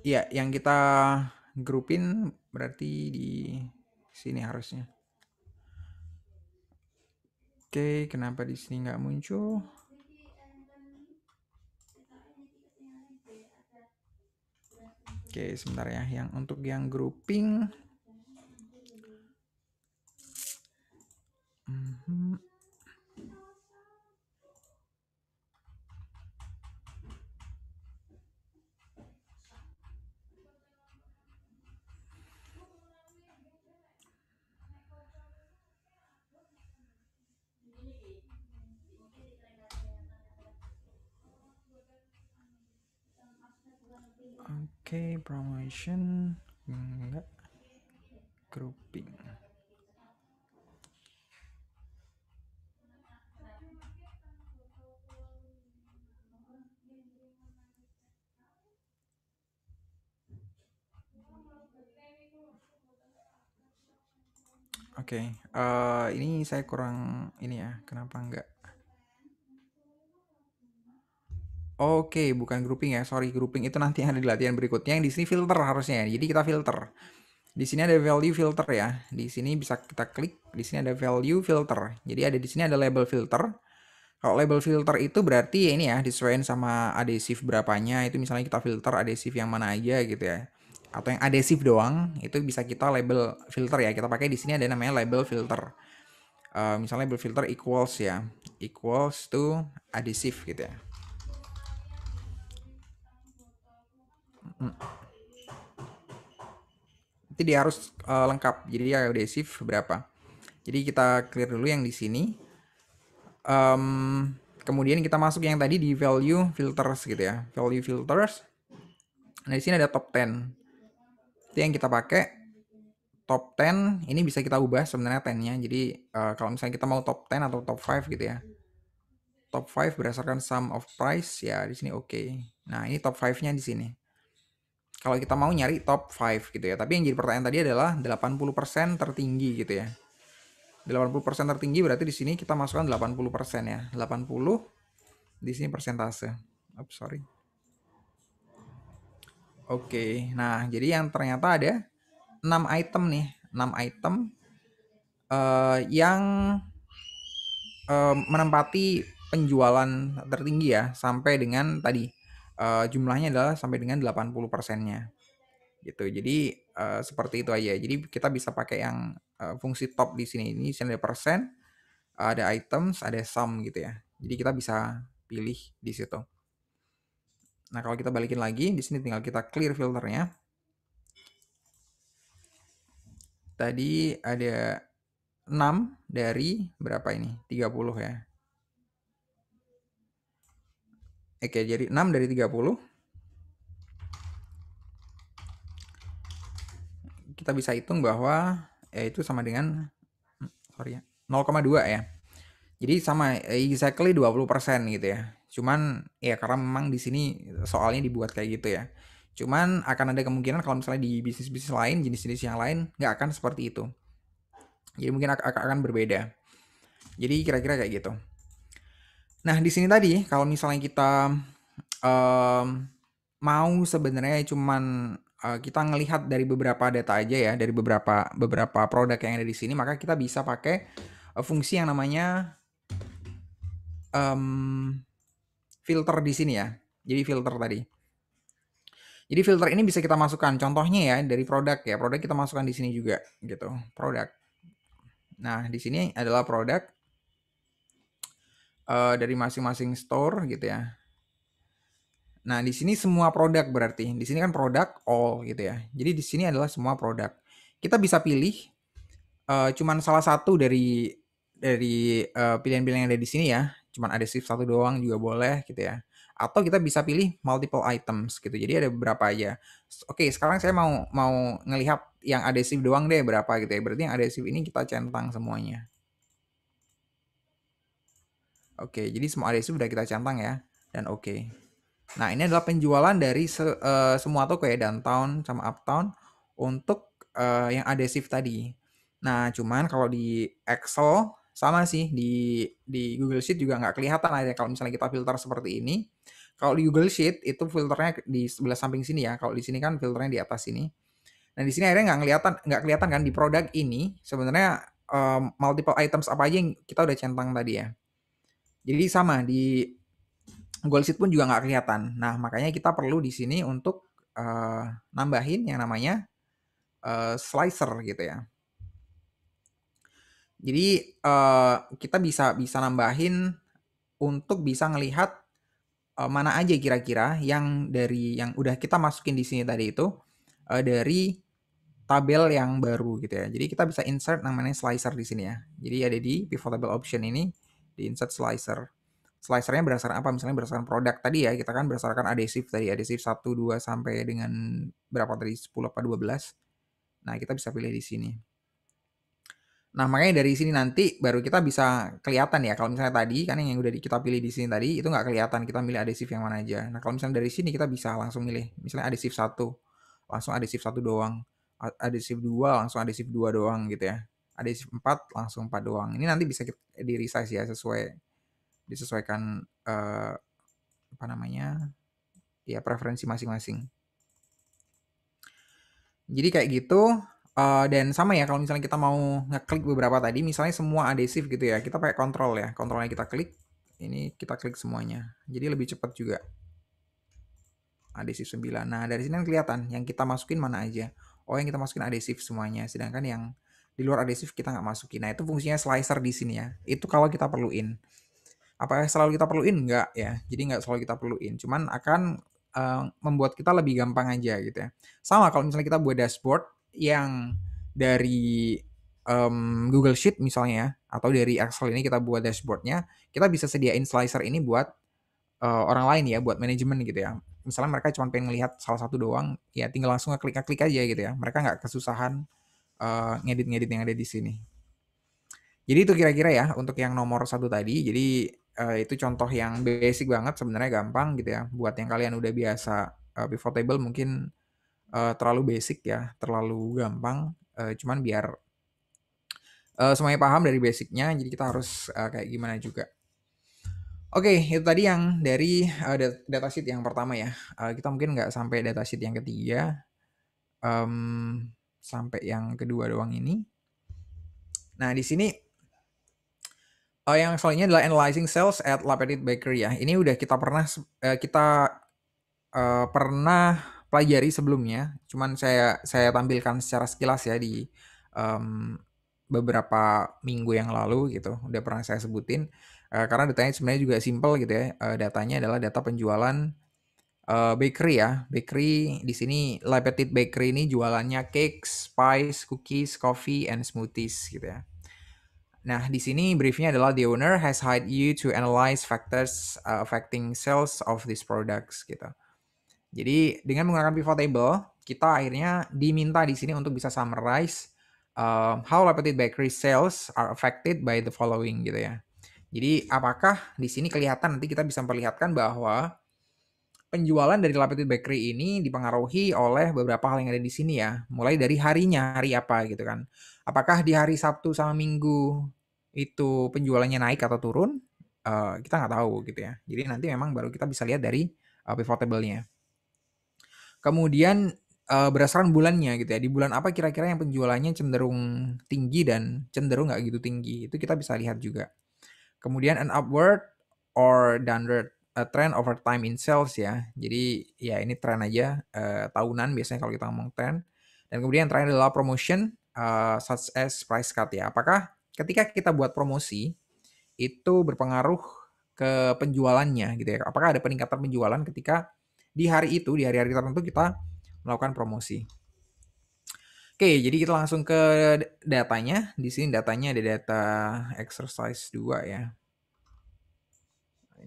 Iya, yang kita groupin berarti di sini harusnya. Oke, kenapa di sini nggak muncul? Oke, sebentar ya. Yang untuk yang grouping, oke, promotion enggak, grouping. Oke, ini saya kurang ini ya, kenapa enggak? Oke, bukan grouping ya, sorry, grouping itu nanti ada di latihan berikutnya. Yang di sini filter harusnya ya. Jadi kita filter. Di sini ada value filter ya. Di sini bisa kita klik. Di sini ada value filter. Jadi ada di sini ada label filter. Kalau label filter itu berarti ya ini ya, disesuaikan sama adhesive berapanya. Itu misalnya kita filter adhesive yang mana aja gitu ya. Atau yang adhesive doang, itu bisa kita label filter ya. Kita pakai di sini ada namanya label filter. Misalnya label filter equals ya. Equals to adhesive gitu ya. Nanti dia harus lengkap. Jadi ya adhesive berapa. Jadi kita clear dulu yang di sini. Kemudian kita masuk yang tadi di value filters gitu ya. Value filters. Nah, di sini ada top 10. Itu yang kita pakai. Top 10 ini bisa kita ubah sebenarnya 10-nya. Jadi kalau misalnya kita mau top 10 atau top 5 gitu ya. Top 5 berdasarkan sum of price ya di sini oke. Nah, ini top 5-nya di sini. Kalau kita mau nyari top 5 gitu ya. Tapi yang jadi pertanyaan tadi adalah 80% tertinggi gitu ya. 80% tertinggi berarti di sini kita masukkan 80% ya. 80 di sini persentase. Oops, sorry. Oke, nah jadi yang ternyata ada 6 item nih. 6 item yang menempati penjualan tertinggi ya. Sampai dengan tadi jumlahnya adalah sampai dengan 80%-nya. Gitu. Jadi seperti itu aja. Jadi kita bisa pakai yang fungsi top di sini. Ini ada persen, ada items, ada sum gitu ya. Jadi kita bisa pilih di situ. Nah, kalau kita balikin lagi, di sini tinggal kita clear filternya. Tadi ada 6 dari berapa ini? 30 ya. Oke, jadi 6 dari 30. Kita bisa hitung bahwa itu sama dengan 0,2 ya. Jadi sama exactly 20% gitu ya. Cuman ya karena memang di sini soalnya dibuat kayak gitu ya. Cuman akan ada kemungkinan kalau misalnya di bisnis-bisnis lain, jenis-jenis yang lain nggak akan seperti itu. Jadi mungkin akan berbeda. Jadi kira-kira kayak gitu. Nah, di sini tadi kalau misalnya kita mau sebenarnya cuman kita ngelihat dari beberapa data aja ya, dari beberapa produk yang ada di sini, maka kita bisa pakai fungsi yang namanya filter di sini ya. Jadi filter tadi. Jadi filter ini bisa kita masukkan. Contohnya ya dari produk ya. Produk kita masukkan di sini juga gitu. Produk. Nah, di sini adalah produk dari masing-masing store gitu ya. Nah, di sini semua produk berarti. Di sini kan produk all gitu ya. Jadi di sini adalah semua produk. Kita bisa pilih cuman salah satu dari pilihan-pilihan yang ada di sini ya. cuman adhesive satu doang juga boleh gitu ya. Atau kita bisa pilih multiple items gitu. Jadi ada beberapa aja. Oke, sekarang saya mau mau ngelihat yang adhesive doang deh berapa gitu ya. Berarti yang adhesive ini kita centang semuanya. Oke, jadi semua adhesive udah kita centang ya. Dan oke. Nah, ini adalah penjualan dari semua toko ya, downtown sama uptown untuk yang adhesive tadi. Nah, cuman kalau di Excel sama sih, di Google Sheet juga nggak kelihatan aja kalau misalnya kita filter seperti ini. Kalau di Google Sheet itu filternya di sebelah samping sini ya. Kalau di sini kan filternya di atas sini. Nah, di sini akhirnya nggak kelihatan kan di produk ini sebenarnya multiple items apa aja yang kita udah centang tadi ya. Jadi sama di Google Sheet pun juga nggak kelihatan. Nah, makanya kita perlu di sini untuk nambahin yang namanya slicer gitu ya. Jadi kita bisa bisa nambahin untuk bisa ngelihat mana aja kira-kira yang dari yang udah kita masukin di sini tadi itu dari tabel yang baru gitu ya. Jadi kita bisa insert namanya slicer di sini ya. Jadi ada di pivot table option ini di insert slicer. Slicernya berdasarkan apa? Misalnya berdasarkan produk tadi ya, kita kan berdasarkan adhesive tadi, adhesive 1, 2 sampai dengan berapa tadi? 10 apa 12. Nah, kita bisa pilih di sini. Nah, makanya dari sini nanti baru kita bisa kelihatan ya. Kalau misalnya tadi kan yang udah kita pilih di sini tadi itu nggak kelihatan kita milih adhesive yang mana aja. Nah, kalau misalnya dari sini kita bisa langsung milih misalnya adhesive 1, langsung adhesive 1 doang. Adhesive 2 langsung adhesive 2 doang gitu ya. Adhesive 4 langsung 4 doang. Ini nanti bisa di resize ya disesuaikan apa namanya? Ya preferensi masing-masing. Jadi kayak gitu. Dan sama ya kalau misalnya kita mau ngeklik beberapa tadi, misalnya semua adhesive gitu ya, kita pakai kontrol ya, kontrolnya kita klik, ini kita klik semuanya. Jadi lebih cepat juga. Adhesive 9. Nah, dari sini kan kelihatan yang kita masukin mana aja. Oh, yang kita masukin adhesive semuanya, sedangkan yang di luar adhesive kita nggak masukin. Nah, itu fungsinya slicer di sini ya. Itu kalau kita perluin. Apakah selalu kita perluin? Enggak ya. Jadi nggak selalu kita perluin. Cuman akan membuat kita lebih gampang aja gitu ya. Sama kalau misalnya kita buat dashboard yang dari Google Sheet misalnya atau dari Excel ini kita buat dashboardnya, kita bisa sediain slicer ini buat orang lain ya, buat manajemen gitu ya. Misalnya mereka cuma pengen melihat salah satu doang, ya tinggal langsung ngeklik aja gitu ya. Mereka nggak kesusahan ngedit-ngedit yang ada di sini. Jadi itu kira-kira ya untuk yang nomor satu tadi. Jadi itu contoh yang basic banget sebenarnya gampang gitu ya. Buat yang kalian udah biasa pivot table mungkin terlalu basic ya, terlalu gampang. Cuman biar semuanya paham dari basicnya, jadi kita harus kayak gimana juga. Oke, itu tadi yang dari datasheet yang pertama ya. Kita mungkin nggak sampai datasheet yang ketiga, sampai yang kedua doang ini. Nah, di sini yang selanjutnya adalah analyzing sales at La Petite Bakery ya. Ini udah kita pernah pelajari sebelumnya. Cuman saya tampilkan secara sekilas ya di beberapa minggu yang lalu gitu. Udah pernah saya sebutin. Karena datanya sebenarnya juga simple gitu ya. Datanya adalah data penjualan bakery ya. Bakery di sini La Petite Bakery ini jualannya cakes, pies, cookies, coffee, and smoothies gitu ya. Nah, di sini briefnya adalah the owner has hired you to analyze factors affecting sales of these products gitu. Jadi dengan menggunakan pivot table, kita akhirnya diminta di sini untuk bisa summarize how La Petite Bakery sales are affected by the following gitu ya. Jadi apakah di sini kelihatan nanti kita bisa memperlihatkan bahwa penjualan dari La Petite Bakery ini dipengaruhi oleh beberapa hal yang ada di sini ya. Mulai dari harinya, hari apa gitu kan. Apakah di hari Sabtu sama Minggu itu penjualannya naik atau turun? Kita nggak tahu gitu ya. Jadi nanti memang baru kita bisa lihat dari pivot table-nya. Kemudian berdasarkan bulannya gitu ya. Di bulan apa kira-kira yang penjualannya cenderung tinggi dan cenderung nggak gitu tinggi. Itu kita bisa lihat juga. Kemudian an upward or downward trend over time in sales ya. Jadi ya ini tren aja tahunan biasanya kalau kita ngomong tren. Dan kemudian yang terakhir adalah promotion such as price cut ya. Apakah ketika kita buat promosi itu berpengaruh ke penjualannya gitu ya. Apakah ada peningkatan penjualan ketika di hari itu, di hari-hari tertentu kita melakukan promosi. Oke, jadi kita langsung ke datanya. Di sini datanya ada data exercise 2 ya.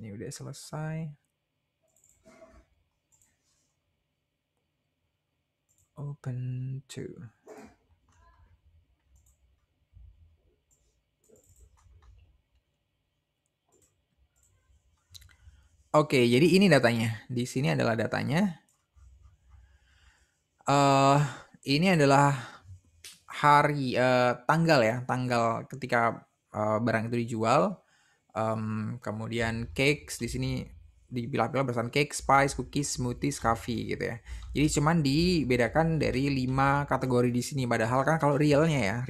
Ini udah selesai. Open to. Oke, jadi ini datanya. Di sini adalah datanya. Ini adalah hari tanggal ya, tanggal ketika barang itu dijual. Kemudian cakes di sini dipilah-pilah berdasarkan cake, spice, cookies, smoothies, coffee gitu ya. Jadi cuman dibedakan dari 5 kategori di sini. Padahal kan kalau realnya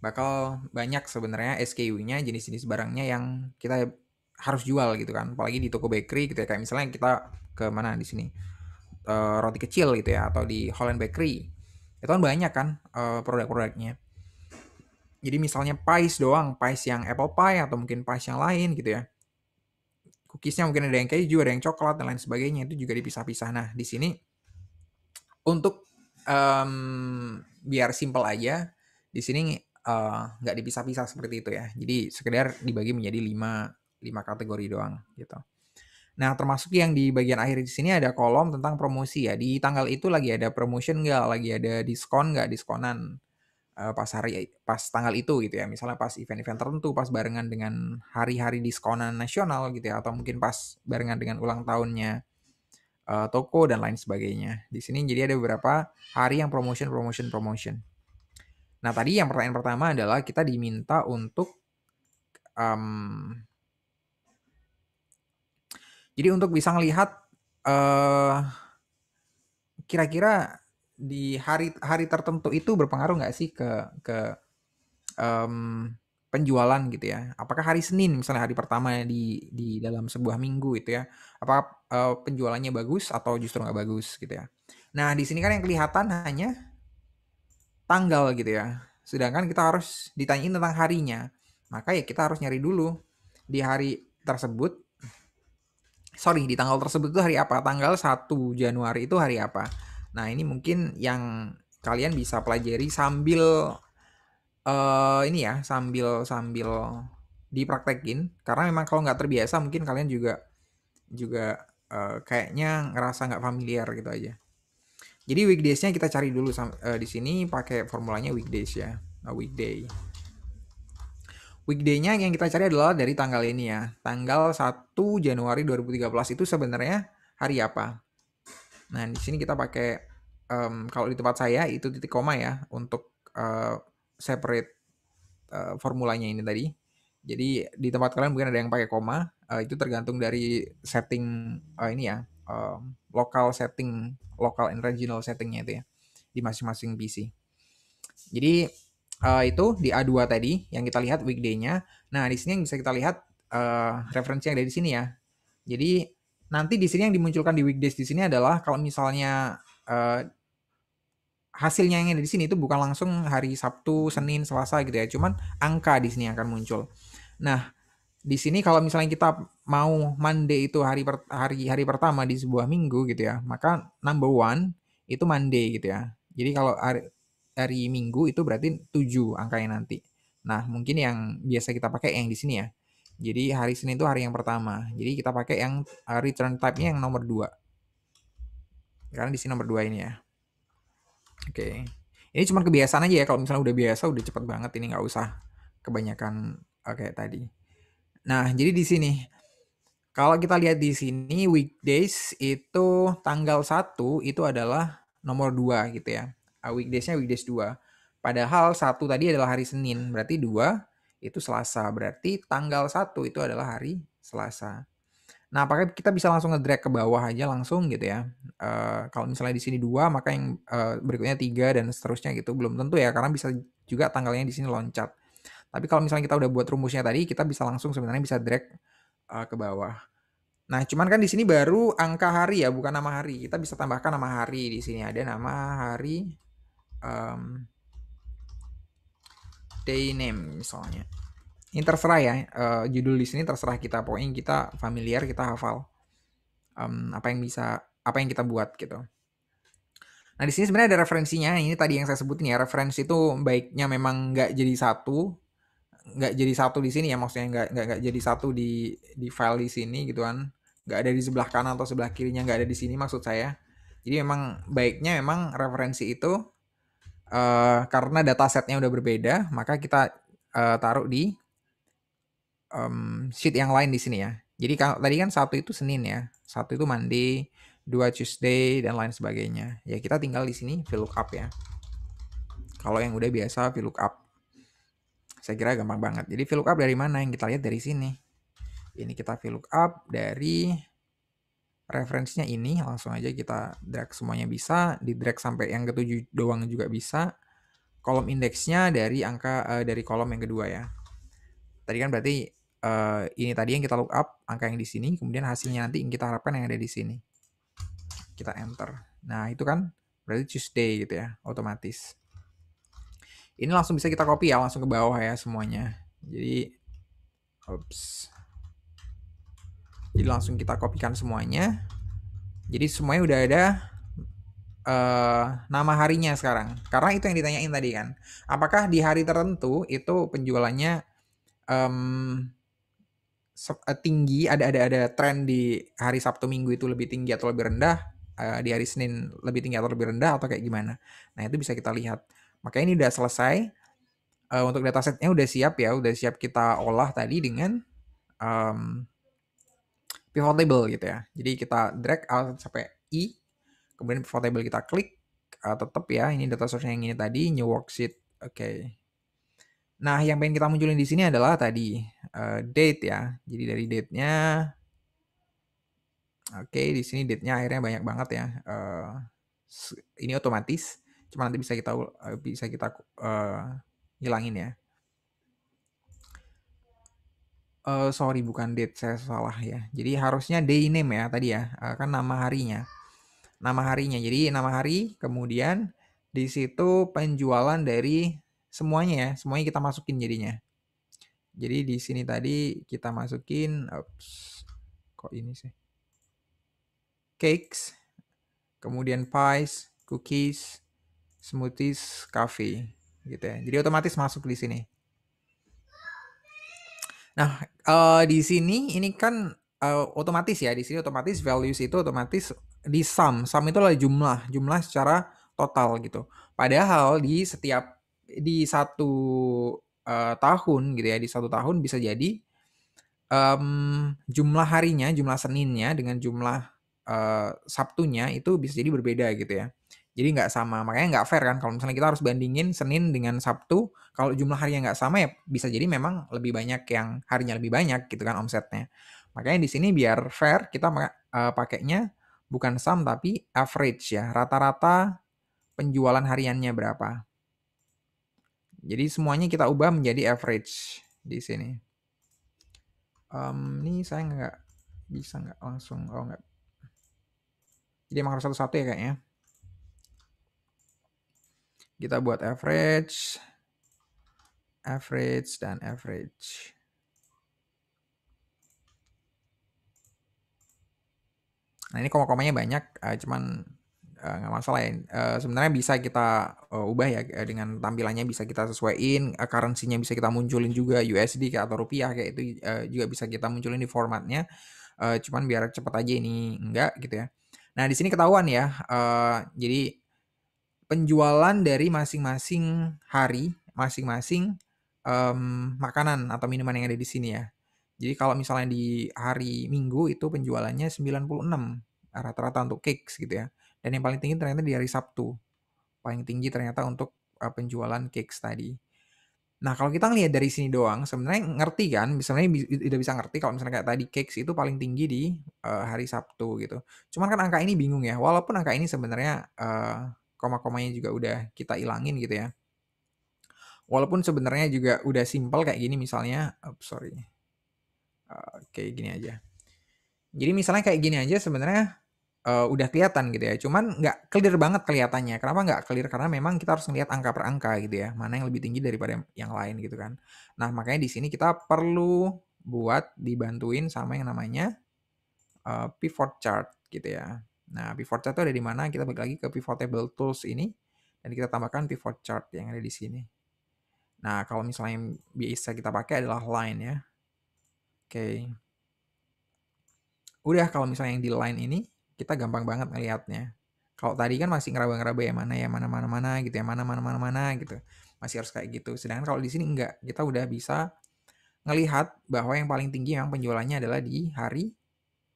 bakal banyak sebenarnya SKU-nya, jenis-jenis barangnya yang kita harus jual gitu kan. Apalagi di toko bakery gitu ya, kayak misalnya kita ke mana di sini roti kecil gitu ya, atau di Holland Bakery itu kan banyak kan produk-produknya. Jadi misalnya pies doang, pies yang apple pie atau mungkin pies yang lain gitu ya. Cookiesnya mungkin ada yang keju, ada yang coklat dan lain sebagainya, itu juga dipisah-pisah. Nah di sini untuk biar simple aja, di sini nggak dipisah-pisah seperti itu ya. Jadi sekedar dibagi menjadi 5 kategori doang gitu. Nah, termasuk yang di bagian akhir di sini ada kolom tentang promosi ya. Di tanggal itu lagi ada promotion nggak, lagi ada diskon nggak, diskonan pas tanggal itu gitu ya. Misalnya pas event-event tertentu, pas barengan dengan hari-hari diskonan nasional gitu ya, atau mungkin pas barengan dengan ulang tahunnya toko dan lain sebagainya. Di sini jadi ada beberapa hari yang promotion. Nah, tadi yang pertanyaan pertama adalah kita diminta untuk jadi untuk bisa ngelihat kira-kira di hari tertentu itu berpengaruh nggak sih ke penjualan gitu ya? Apakah hari Senin misalnya hari pertama di dalam sebuah minggu itu ya, apakah penjualannya bagus atau justru nggak bagus gitu ya? Nah di sini kan yang kelihatan hanya tanggal gitu ya, sedangkan kita harus ditanyain tentang harinya, maka ya kita harus nyari dulu di hari tersebut. Di tanggal tersebut itu hari apa? Tanggal 1 Januari itu hari apa? Nah, ini mungkin yang kalian bisa pelajari sambil ini ya, sambil sambil dipraktekin. Karena memang kalau nggak terbiasa mungkin kalian juga juga kayaknya ngerasa nggak familiar gitu aja. Jadi weekdays-nya kita cari dulu di sini pakai formulanya weekdays ya. Weekday. Weekday-nya yang kita cari adalah dari tanggal ini ya. Tanggal 1 Januari 2013 itu sebenarnya hari apa? Nah, di sini kita pakai kalau di tempat saya itu titik koma ya untuk separate formulanya ini tadi. Jadi di tempat kalian mungkin ada yang pakai koma, itu tergantung dari setting ini ya, local and regional settingnya itu ya di masing-masing PC. Jadi itu di A2 tadi yang kita lihat weekday-nya. Nah, di sini yang bisa kita lihat referensi yang ada di sini ya. Jadi nanti di sini yang dimunculkan di weekdays di sini adalah kalau misalnya hasilnya yang ada di sini itu bukan langsung hari Sabtu, Senin, Selasa gitu ya. Cuman angka di sini yang akan muncul. Nah, di sini kalau misalnya kita mau Monday itu hari pertama di sebuah minggu gitu ya, maka number one itu Monday gitu ya. Jadi kalau hari Minggu itu berarti 7 angkanya nanti. Nah, mungkin yang biasa kita pakai yang di sini ya. Jadi hari Senin itu hari yang pertama. Jadi kita pakai yang return type-nya yang nomor 2. Karena di sini nomor 2 ini ya. Oke. Ini cuma kebiasaan aja ya. Kalau misalnya udah biasa udah cepet banget, ini nggak usah kebanyakan kayak tadi. Nah, jadi di sini kalau kita lihat di sini weekdays itu tanggal 1 itu adalah nomor 2 gitu ya. Weekdays-nya weekdays 2. Padahal 1 tadi adalah hari Senin, berarti 2 itu Selasa. Berarti tanggal 1 itu adalah hari Selasa. Nah, apakah kita bisa langsung nge-drag ke bawah aja langsung gitu ya. Kalau misalnya di sini 2, maka yang berikutnya 3 dan seterusnya gitu. Belum tentu ya, karena bisa juga tanggalnya di sini loncat. Tapi kalau misalnya kita udah buat rumusnya tadi, kita bisa langsung sebenarnya bisa drag ke bawah. Nah, cuman kan di sini baru angka hari ya, bukan nama hari. Kita bisa tambahkan nama hari di sini, ada nama hari day name misalnya. Ini terserah ya, judul di sini terserah kita. Pokoknya kita familiar, kita hafal apa yang kita buat gitu. Nah, di sini sebenarnya ada referensinya. Ini tadi yang saya sebutin ya, referensi itu baiknya memang nggak jadi satu. nggak jadi satu di sini ya, maksudnya nggak jadi satu di file di sini gitu kan, nggak ada di sebelah kanan atau sebelah kirinya, nggak ada di sini maksud saya. Jadi memang baiknya memang referensi itu karena datasetnya udah berbeda, maka kita taruh di sheet yang lain di sini ya. Jadi kalau tadi kan satu itu Senin ya, satu itu Monday, 2 Tuesday dan lain sebagainya. Ya kita tinggal di sini VLOOKUP ya. Kalau yang udah biasa VLOOKUP, saya kira gampang banget. Jadi VLOOKUP dari mana? Yang kita lihat dari sini. Ini kita VLOOKUP dari referensinya ini, langsung aja kita drag semuanya bisa, di drag sampai yang ketujuh doang juga bisa. Kolom indeksnya dari dari kolom yang kedua ya. Tadi kan berarti ini tadi yang kita lookup, angka yang di sini, kemudian hasilnya nanti yang kita harapkan yang ada di sini. Kita enter. Nah, itu kan berarti Tuesday gitu ya, otomatis. Ini langsung bisa kita copy ya, langsung ke bawah ya semuanya. Jadi, Jadi langsung kita kopikan semuanya. Jadi semuanya udah ada nama harinya sekarang. Karena itu yang ditanyain tadi kan. Apakah di hari tertentu itu penjualannya tinggi, ada tren di hari Sabtu Minggu itu lebih tinggi atau lebih rendah, di hari Senin lebih tinggi atau lebih rendah atau kayak gimana. Nah, itu bisa kita lihat. Makanya ini udah selesai. Untuk datasetnya udah siap ya, udah siap kita olah tadi dengan pivot table gitu ya. Jadi kita drag Alt sampai I, kemudian pivot table kita klik, tetap ya, ini data source yang ini tadi, new worksheet, oke. Nah, yang pengen kita munculin di sini adalah tadi date ya. Jadi dari date-nya, oke, di sini date-nya akhirnya banyak banget ya. Ini otomatis, cuma nanti bisa kita hilangin ya. Sorry, bukan date, saya salah ya. Jadi harusnya day name ya tadi ya, kan nama harinya. Nama harinya. Jadi nama hari, kemudian di situ penjualan dari semuanya ya, semuanya kita masukin jadinya. Jadi di sini tadi kita masukin, kok ini sih? Cakes, kemudian pies, cookies, smoothies, coffee, gitu ya. Jadi otomatis masuk di sini. Nah, di sini ini kan otomatis ya, di sini otomatis values itu otomatis di sum. Sum itu adalah jumlah secara total gitu. Padahal di satu tahun gitu ya, di satu tahun bisa jadi jumlah harinya, jumlah Seninnya dengan jumlah Sabtunya itu bisa jadi berbeda gitu ya. Jadi nggak sama, makanya nggak fair kan kalau misalnya kita harus bandingin Senin dengan Sabtu, kalau jumlah harinya nggak sama ya bisa jadi memang lebih banyak yang harinya lebih banyak gitu kan omsetnya. Makanya di sini biar fair kita pakainya bukan sum tapi average ya, rata-rata penjualan hariannya berapa. Jadi semuanya kita ubah menjadi average di sini. Ini saya nggak bisa nggak langsung, oh nggak. Jadi emang harus satu-satu ya kayaknya. Kita buat average, dan average. Nah ini koma-komanya banyak, cuman nggak masalah ya. Sebenarnya bisa kita ubah ya dengan tampilannya bisa kita sesuaiin, currency-nya bisa kita munculin juga USD atau rupiah kayak itu juga bisa kita munculin di formatnya. Cuman biar cepet aja ini enggak gitu ya. Nah di sini ketahuan ya. Jadi penjualan dari masing-masing hari, masing-masing makanan atau minuman yang ada di sini ya. Jadi kalau misalnya di hari Minggu itu penjualannya 96 rata-rata untuk cakes gitu ya. Dan yang paling tinggi ternyata di hari Sabtu. Paling tinggi ternyata untuk penjualan cakes tadi. Nah, kalau kita ngelihat dari sini doang, sebenarnya ngerti kan, sebenarnya udah bisa ngerti kalau misalnya kayak tadi cakes itu paling tinggi di hari Sabtu gitu. Cuman kan angka ini bingung ya, walaupun angka ini sebenarnya koma-komanya juga udah kita ilangin gitu ya. Walaupun sebenarnya juga udah simple kayak gini misalnya, kayak gini aja. Jadi misalnya kayak gini aja sebenarnya udah kelihatan gitu ya. Cuman nggak clear banget kelihatannya. Kenapa nggak clear? Karena memang kita harus ngelihat angka per angka gitu ya. Mana yang lebih tinggi daripada yang lain gitu kan. Nah makanya di sini kita perlu buat dibantuin sama yang namanya pivot chart gitu ya. Nah pivot chart itu ada di mana? Kita balik lagi ke pivot table tools ini dan kita tambahkan pivot chart yang ada di sini. Nah, kalau misalnya yang bisa kita pakai adalah line ya. Oke. Udah kalau misalnya yang di line ini, kita gampang banget ngelihatnya. Kalau tadi kan masih ngeraba-ngeraba ya mana mana gitu ya, mana gitu. Masih harus kayak gitu. Sedangkan kalau di sini enggak, kita udah bisa ngelihat bahwa yang paling tinggi memang penjualannya adalah di hari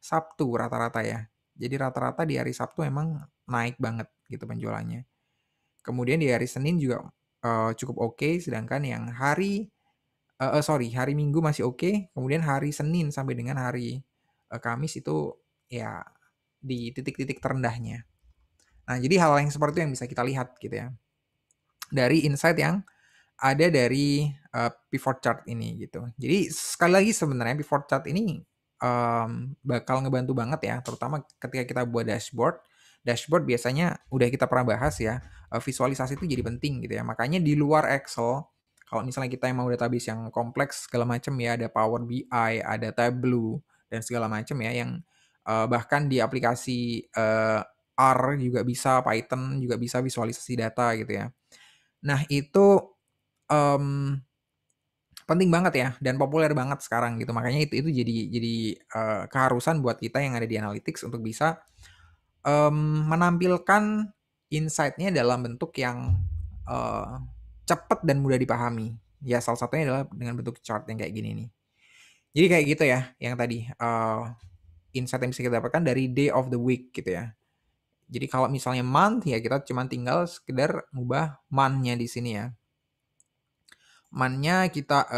Sabtu rata-rata ya. Jadi rata-rata di hari Sabtu memang naik banget gitu penjualannya. Kemudian di hari Senin juga cukup oke, sedangkan yang hari Minggu masih oke, kemudian hari Senin sampai dengan hari Kamis itu ya di titik-titik terendahnya. Nah, jadi hal yang seperti itu yang bisa kita lihat gitu ya. Dari insight yang ada dari pivot chart ini gitu. Jadi sekali lagi sebenarnya pivot chart ini bakal ngebantu banget ya, terutama ketika kita buat dashboard. Dashboard biasanya udah kita pernah bahas ya, visualisasi itu jadi penting gitu ya. Makanya di luar Excel, kalau misalnya kita yang mau database yang kompleks segala macam ya, ada Power BI, ada Tableau dan segala macam ya, yang bahkan di aplikasi R juga bisa, Python juga bisa visualisasi data gitu ya. Nah itu um, penting banget ya dan populer banget sekarang gitu. Makanya itu jadi keharusan buat kita yang ada di analytics untuk bisa menampilkan insight-nya dalam bentuk yang cepat dan mudah dipahami. Ya salah satunya adalah dengan bentuk chart yang kayak gini nih. Jadi kayak gitu ya yang tadi insight yang bisa kita dapatkan dari day of the week gitu ya. Jadi kalau misalnya month ya kita cuma tinggal sekedar ngubah month-nya di sini ya. Month-nya kita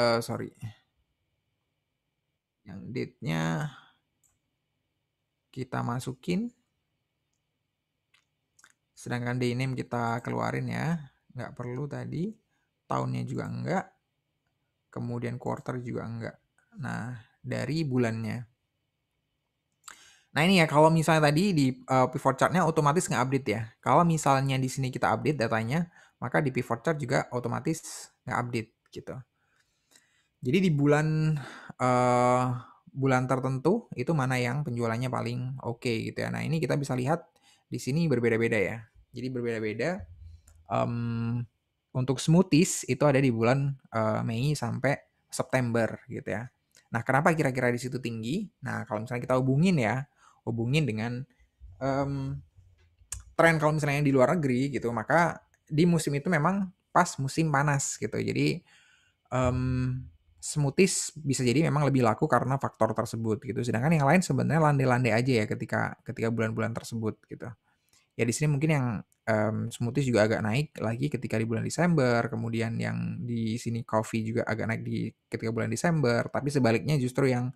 yang date-nya kita masukin, sedangkan day name kita keluarin ya, nggak perlu tadi, tahunnya juga enggak, kemudian quarter juga enggak. Nah, dari bulannya. Nah ini ya, kalau misalnya tadi di pivot chart-nya otomatis nge-update ya. Kalau misalnya di sini kita update datanya, maka di pivot chart juga otomatis nge-update gitu. Jadi di bulan tertentu itu mana yang penjualannya paling oke gitu ya. Nah ini kita bisa lihat di sini berbeda-beda ya. Jadi berbeda-beda. Untuk smoothies itu ada di bulan Mei sampai September gitu ya. Nah kenapa kira-kira di situ tinggi? Nah kalau misalnya kita hubungin dengan tren kalau misalnya yang di luar negeri gitu, maka di musim itu memang pas musim panas gitu. Jadi smoothies bisa jadi memang lebih laku karena faktor tersebut gitu. Sedangkan yang lain sebenarnya landai-landai aja ya ketika bulan-bulan tersebut gitu. Ya di sini mungkin yang smoothies juga agak naik lagi ketika di bulan Desember, kemudian yang di sini coffee juga agak naik di ketika bulan Desember, tapi sebaliknya justru yang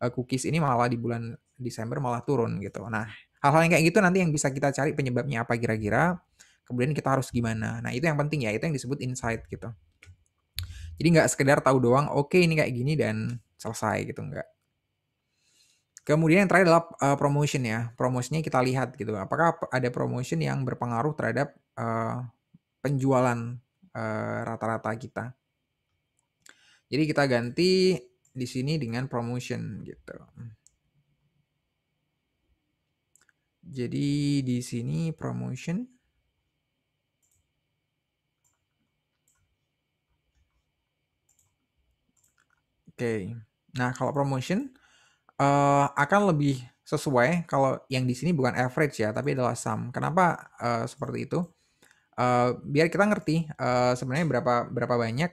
cookies ini malah di bulan Desember malah turun gitu. Nah, hal-hal yang kayak gitu nanti yang bisa kita cari penyebabnya apa kira-kira, kemudian kita harus gimana. Nah, itu yang penting ya, itu yang disebut insight gitu. Jadi nggak sekedar tahu doang, oke ini kayak gini dan selesai gitu, nggak. Kemudian yang terakhir adalah promotion ya. Promosinya kita lihat gitu. Apakah ada promotion yang berpengaruh terhadap penjualan rata-rata kita. Jadi kita ganti di sini dengan promotion gitu. Jadi di sini promotion. Oke. Nah, kalau promotion akan lebih sesuai kalau yang di sini bukan average ya, tapi adalah sum. Kenapa seperti itu? Biar kita ngerti sebenarnya berapa banyak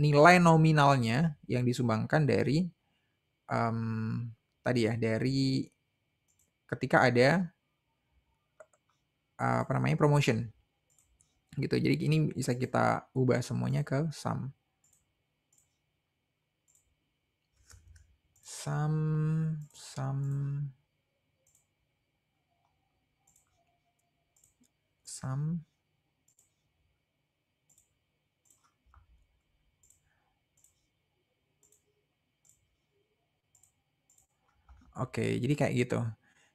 nilai nominalnya yang disumbangkan dari tadi ya, dari ketika ada promotion gitu. Jadi ini bisa kita ubah semuanya ke sum. Sum. Oke, jadi kayak gitu.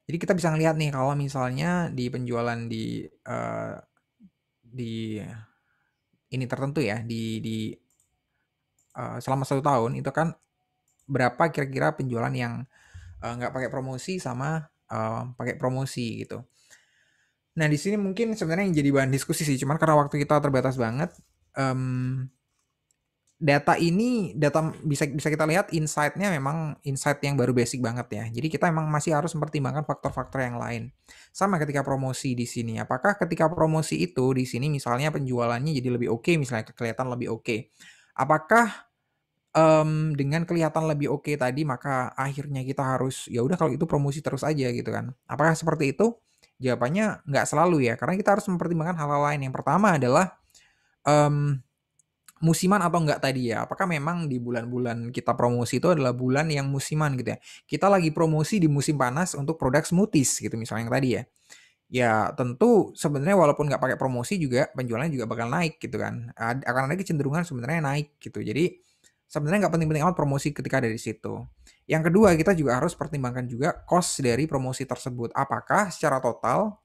Jadi kita bisa ngelihat nih kalau misalnya di penjualan di ini tertentu ya di selama 1 tahun itu kan berapa kira-kira penjualan yang nggak pakai promosi sama pakai promosi gitu. Nah di sini mungkin sebenarnya yang jadi bahan diskusi sih, cuman karena waktu kita terbatas banget, data ini bisa bisa kita lihat insight-nya memang insight yang baru basic banget ya. Jadi kita emang masih harus mempertimbangkan faktor-faktor yang lain. Sama ketika promosi di sini. Apakah ketika promosi itu di sini misalnya penjualannya jadi lebih oke, misalnya kelihatan lebih oke. Apakah dengan kelihatan lebih oke tadi maka akhirnya kita harus ya udah kalau itu promosi terus aja gitu kan. Apakah seperti itu? Jawabannya nggak selalu ya, karena kita harus mempertimbangkan hal-hal lain. Yang pertama adalah mmm, musiman atau enggak tadi ya. Apakah memang di bulan-bulan kita promosi itu adalah bulan yang musiman gitu ya. Kita lagi promosi di musim panas untuk produk smoothies gitu misalnya yang tadi ya. Ya tentu sebenarnya walaupun nggak pakai promosi juga penjualannya juga bakal naik gitu kan. Akan ada kecenderungan sebenarnya naik gitu. Jadi sebenarnya nggak penting-penting amat promosi ketika ada di situ. Yang kedua kita juga harus pertimbangkan juga cost dari promosi tersebut. Apakah secara total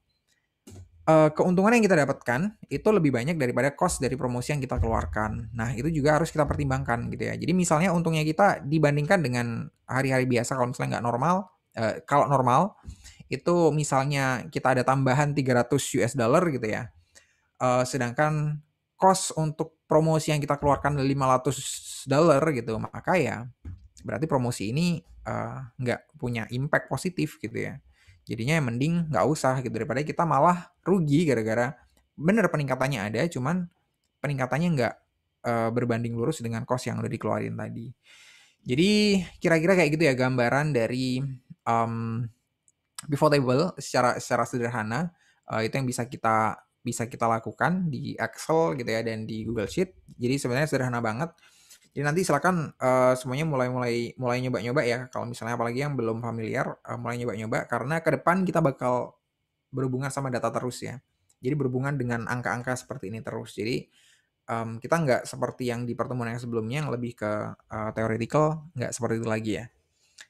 keuntungan yang kita dapatkan itu lebih banyak daripada cost dari promosi yang kita keluarkan. Nah, itu juga harus kita pertimbangkan gitu ya. Jadi misalnya untungnya kita dibandingkan dengan hari-hari biasa kalau misalnya nggak normal, kalau normal itu misalnya kita ada tambahan $300 gitu ya. Sedangkan cost untuk promosi yang kita keluarkan $500 gitu, maka ya berarti promosi ini nggak punya impact positif gitu ya. Jadinya mending nggak usah gitu daripada kita malah rugi gara-gara bener peningkatannya ada, cuman peningkatannya nggak berbanding lurus dengan cost yang udah dikeluarin tadi. Jadi kira-kira kayak gitu ya gambaran dari um, pivot table secara secara sederhana itu yang bisa kita lakukan di Excel gitu ya dan di Google Sheet. Jadi sebenarnya sederhana banget. Jadi nanti silakan semuanya mulai nyoba-nyoba ya. Kalau misalnya apalagi yang belum familiar mulai nyoba-nyoba karena ke depan kita bakal berhubungan sama data terus ya. Jadi berhubungan dengan angka-angka seperti ini terus. Jadi kita nggak seperti yang di pertemuan yang sebelumnya yang lebih ke theoretical, nggak seperti itu lagi ya.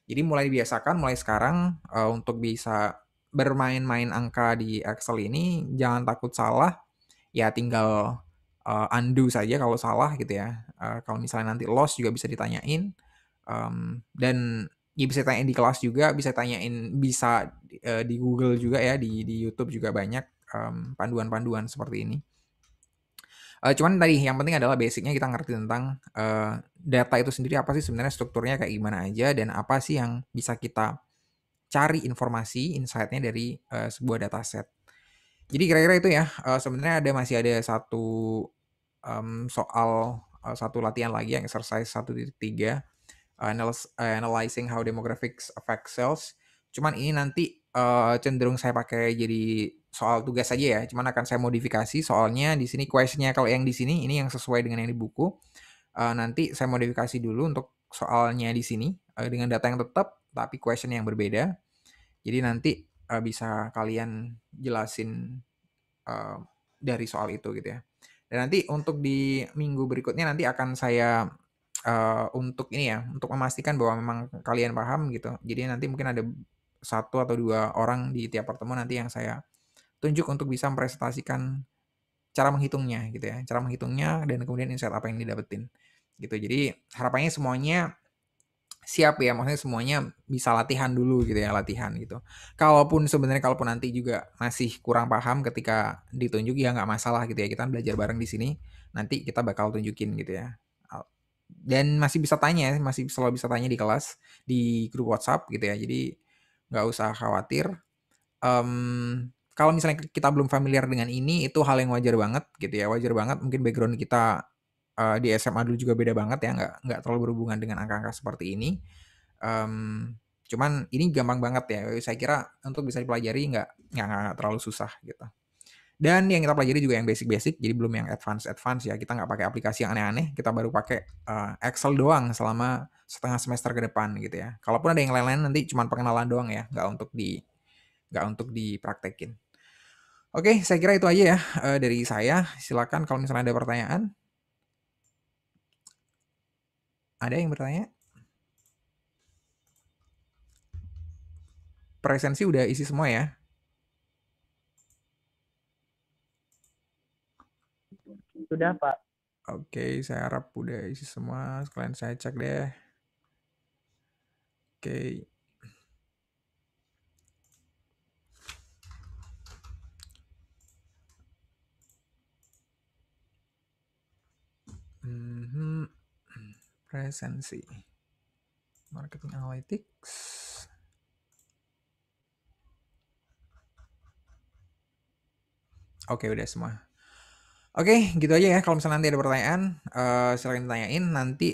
Jadi mulai dibiasakan mulai sekarang untuk bisa bermain-main angka di Excel ini jangan takut salah, ya tinggal undo saja kalau salah gitu ya. Kalau misalnya nanti loss juga bisa ditanyain dan ya bisa tanyain di kelas juga, bisa tanyain bisa di Google juga ya, di YouTube juga banyak panduan-panduan seperti ini. Cuman tadi yang penting adalah basicnya kita ngerti tentang data itu sendiri apa sih sebenarnya strukturnya kayak gimana aja dan apa sih yang bisa kita cari informasi, insight-nya dari sebuah dataset. Jadi kira-kira itu ya, sebenarnya masih ada satu soal satu latihan lagi yang exercise 1.3 analyzing how demographics affect cells. Cuman ini nanti cenderung saya pakai jadi soal tugas saja ya. Cuman akan saya modifikasi soalnya di sini question-nya kalau yang di sini ini yang sesuai dengan yang di buku. Nanti saya modifikasi dulu untuk soalnya di sini dengan data yang tetap tapi question yang berbeda. Jadi nanti bisa kalian jelasin uh, dari soal itu gitu ya. Dan nanti untuk di minggu berikutnya nanti akan saya untuk ini ya, untuk memastikan bahwa memang kalian paham gitu. Jadi nanti mungkin ada satu atau dua orang di tiap pertemuan nanti yang saya tunjuk untuk bisa mempresentasikan cara menghitungnya gitu ya, cara menghitungnya dan kemudian insight apa yang didapetin gitu. Jadi harapannya semuanya siap ya, maksudnya semuanya bisa latihan dulu gitu ya, latihan gitu. Kalaupun nanti juga masih kurang paham ketika ditunjuk ya nggak masalah gitu ya, kita belajar bareng di sini, nanti kita bakal tunjukin gitu ya. Dan masih bisa tanya, masih selalu bisa tanya di kelas, di grup WhatsApp gitu ya, jadi nggak usah khawatir. Kalau misalnya kita belum familiar dengan ini, itu hal yang wajar banget gitu ya, wajar banget mungkin background kita di SMA dulu juga beda banget ya, nggak terlalu berhubungan dengan angka-angka seperti ini. Cuman ini gampang banget ya, saya kira untuk bisa dipelajari nggak terlalu susah gitu. Dan yang kita pelajari juga yang basic-basic, jadi belum yang advance-advance ya, kita nggak pakai aplikasi yang aneh-aneh, kita baru pakai Excel doang selama setengah semester ke depan gitu ya. Kalaupun ada yang lain-lain nanti cuma pengenalan doang ya, nggak untuk dipraktekin. Oke, saya kira itu aja ya dari saya. Silakan kalau misalnya ada pertanyaan. Ada yang bertanya? Presensi udah isi semua ya? Sudah, Pak. Oke, saya harap udah isi semua. Sekalian saya cek deh. Oke. Mhm. presensi marketing analytics. Oke, udah semua. Oke, gitu aja ya. Kalau misalnya nanti ada pertanyaan, silakan ditanyain. Nanti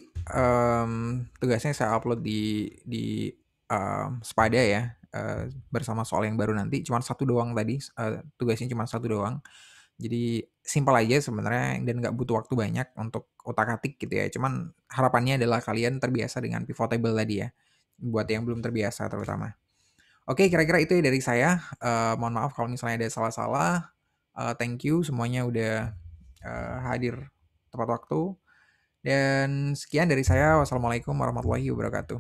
tugasnya saya upload di Spada ya, bersama soal yang baru nanti. Cuma satu doang tadi, tugasnya cuma satu doang. Jadi simpel aja sebenarnya dan nggak butuh waktu banyak untuk otak-atik gitu ya. Cuman harapannya adalah kalian terbiasa dengan pivot table tadi ya. Buat yang belum terbiasa terutama. Oke, kira-kira itu ya dari saya. Mohon maaf kalau misalnya ada salah-salah. Thank you semuanya udah hadir tepat waktu. Dan sekian dari saya. Wassalamualaikum warahmatullahi wabarakatuh.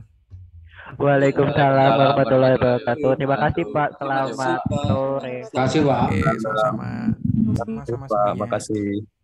Waalaikumsalam warahmatullahi wabarakatuh. Terima kasih Pak. Selamat sore. Terima kasih Pak. Oke, sama-sama. Sama-sama Pak, semuanya. makasih.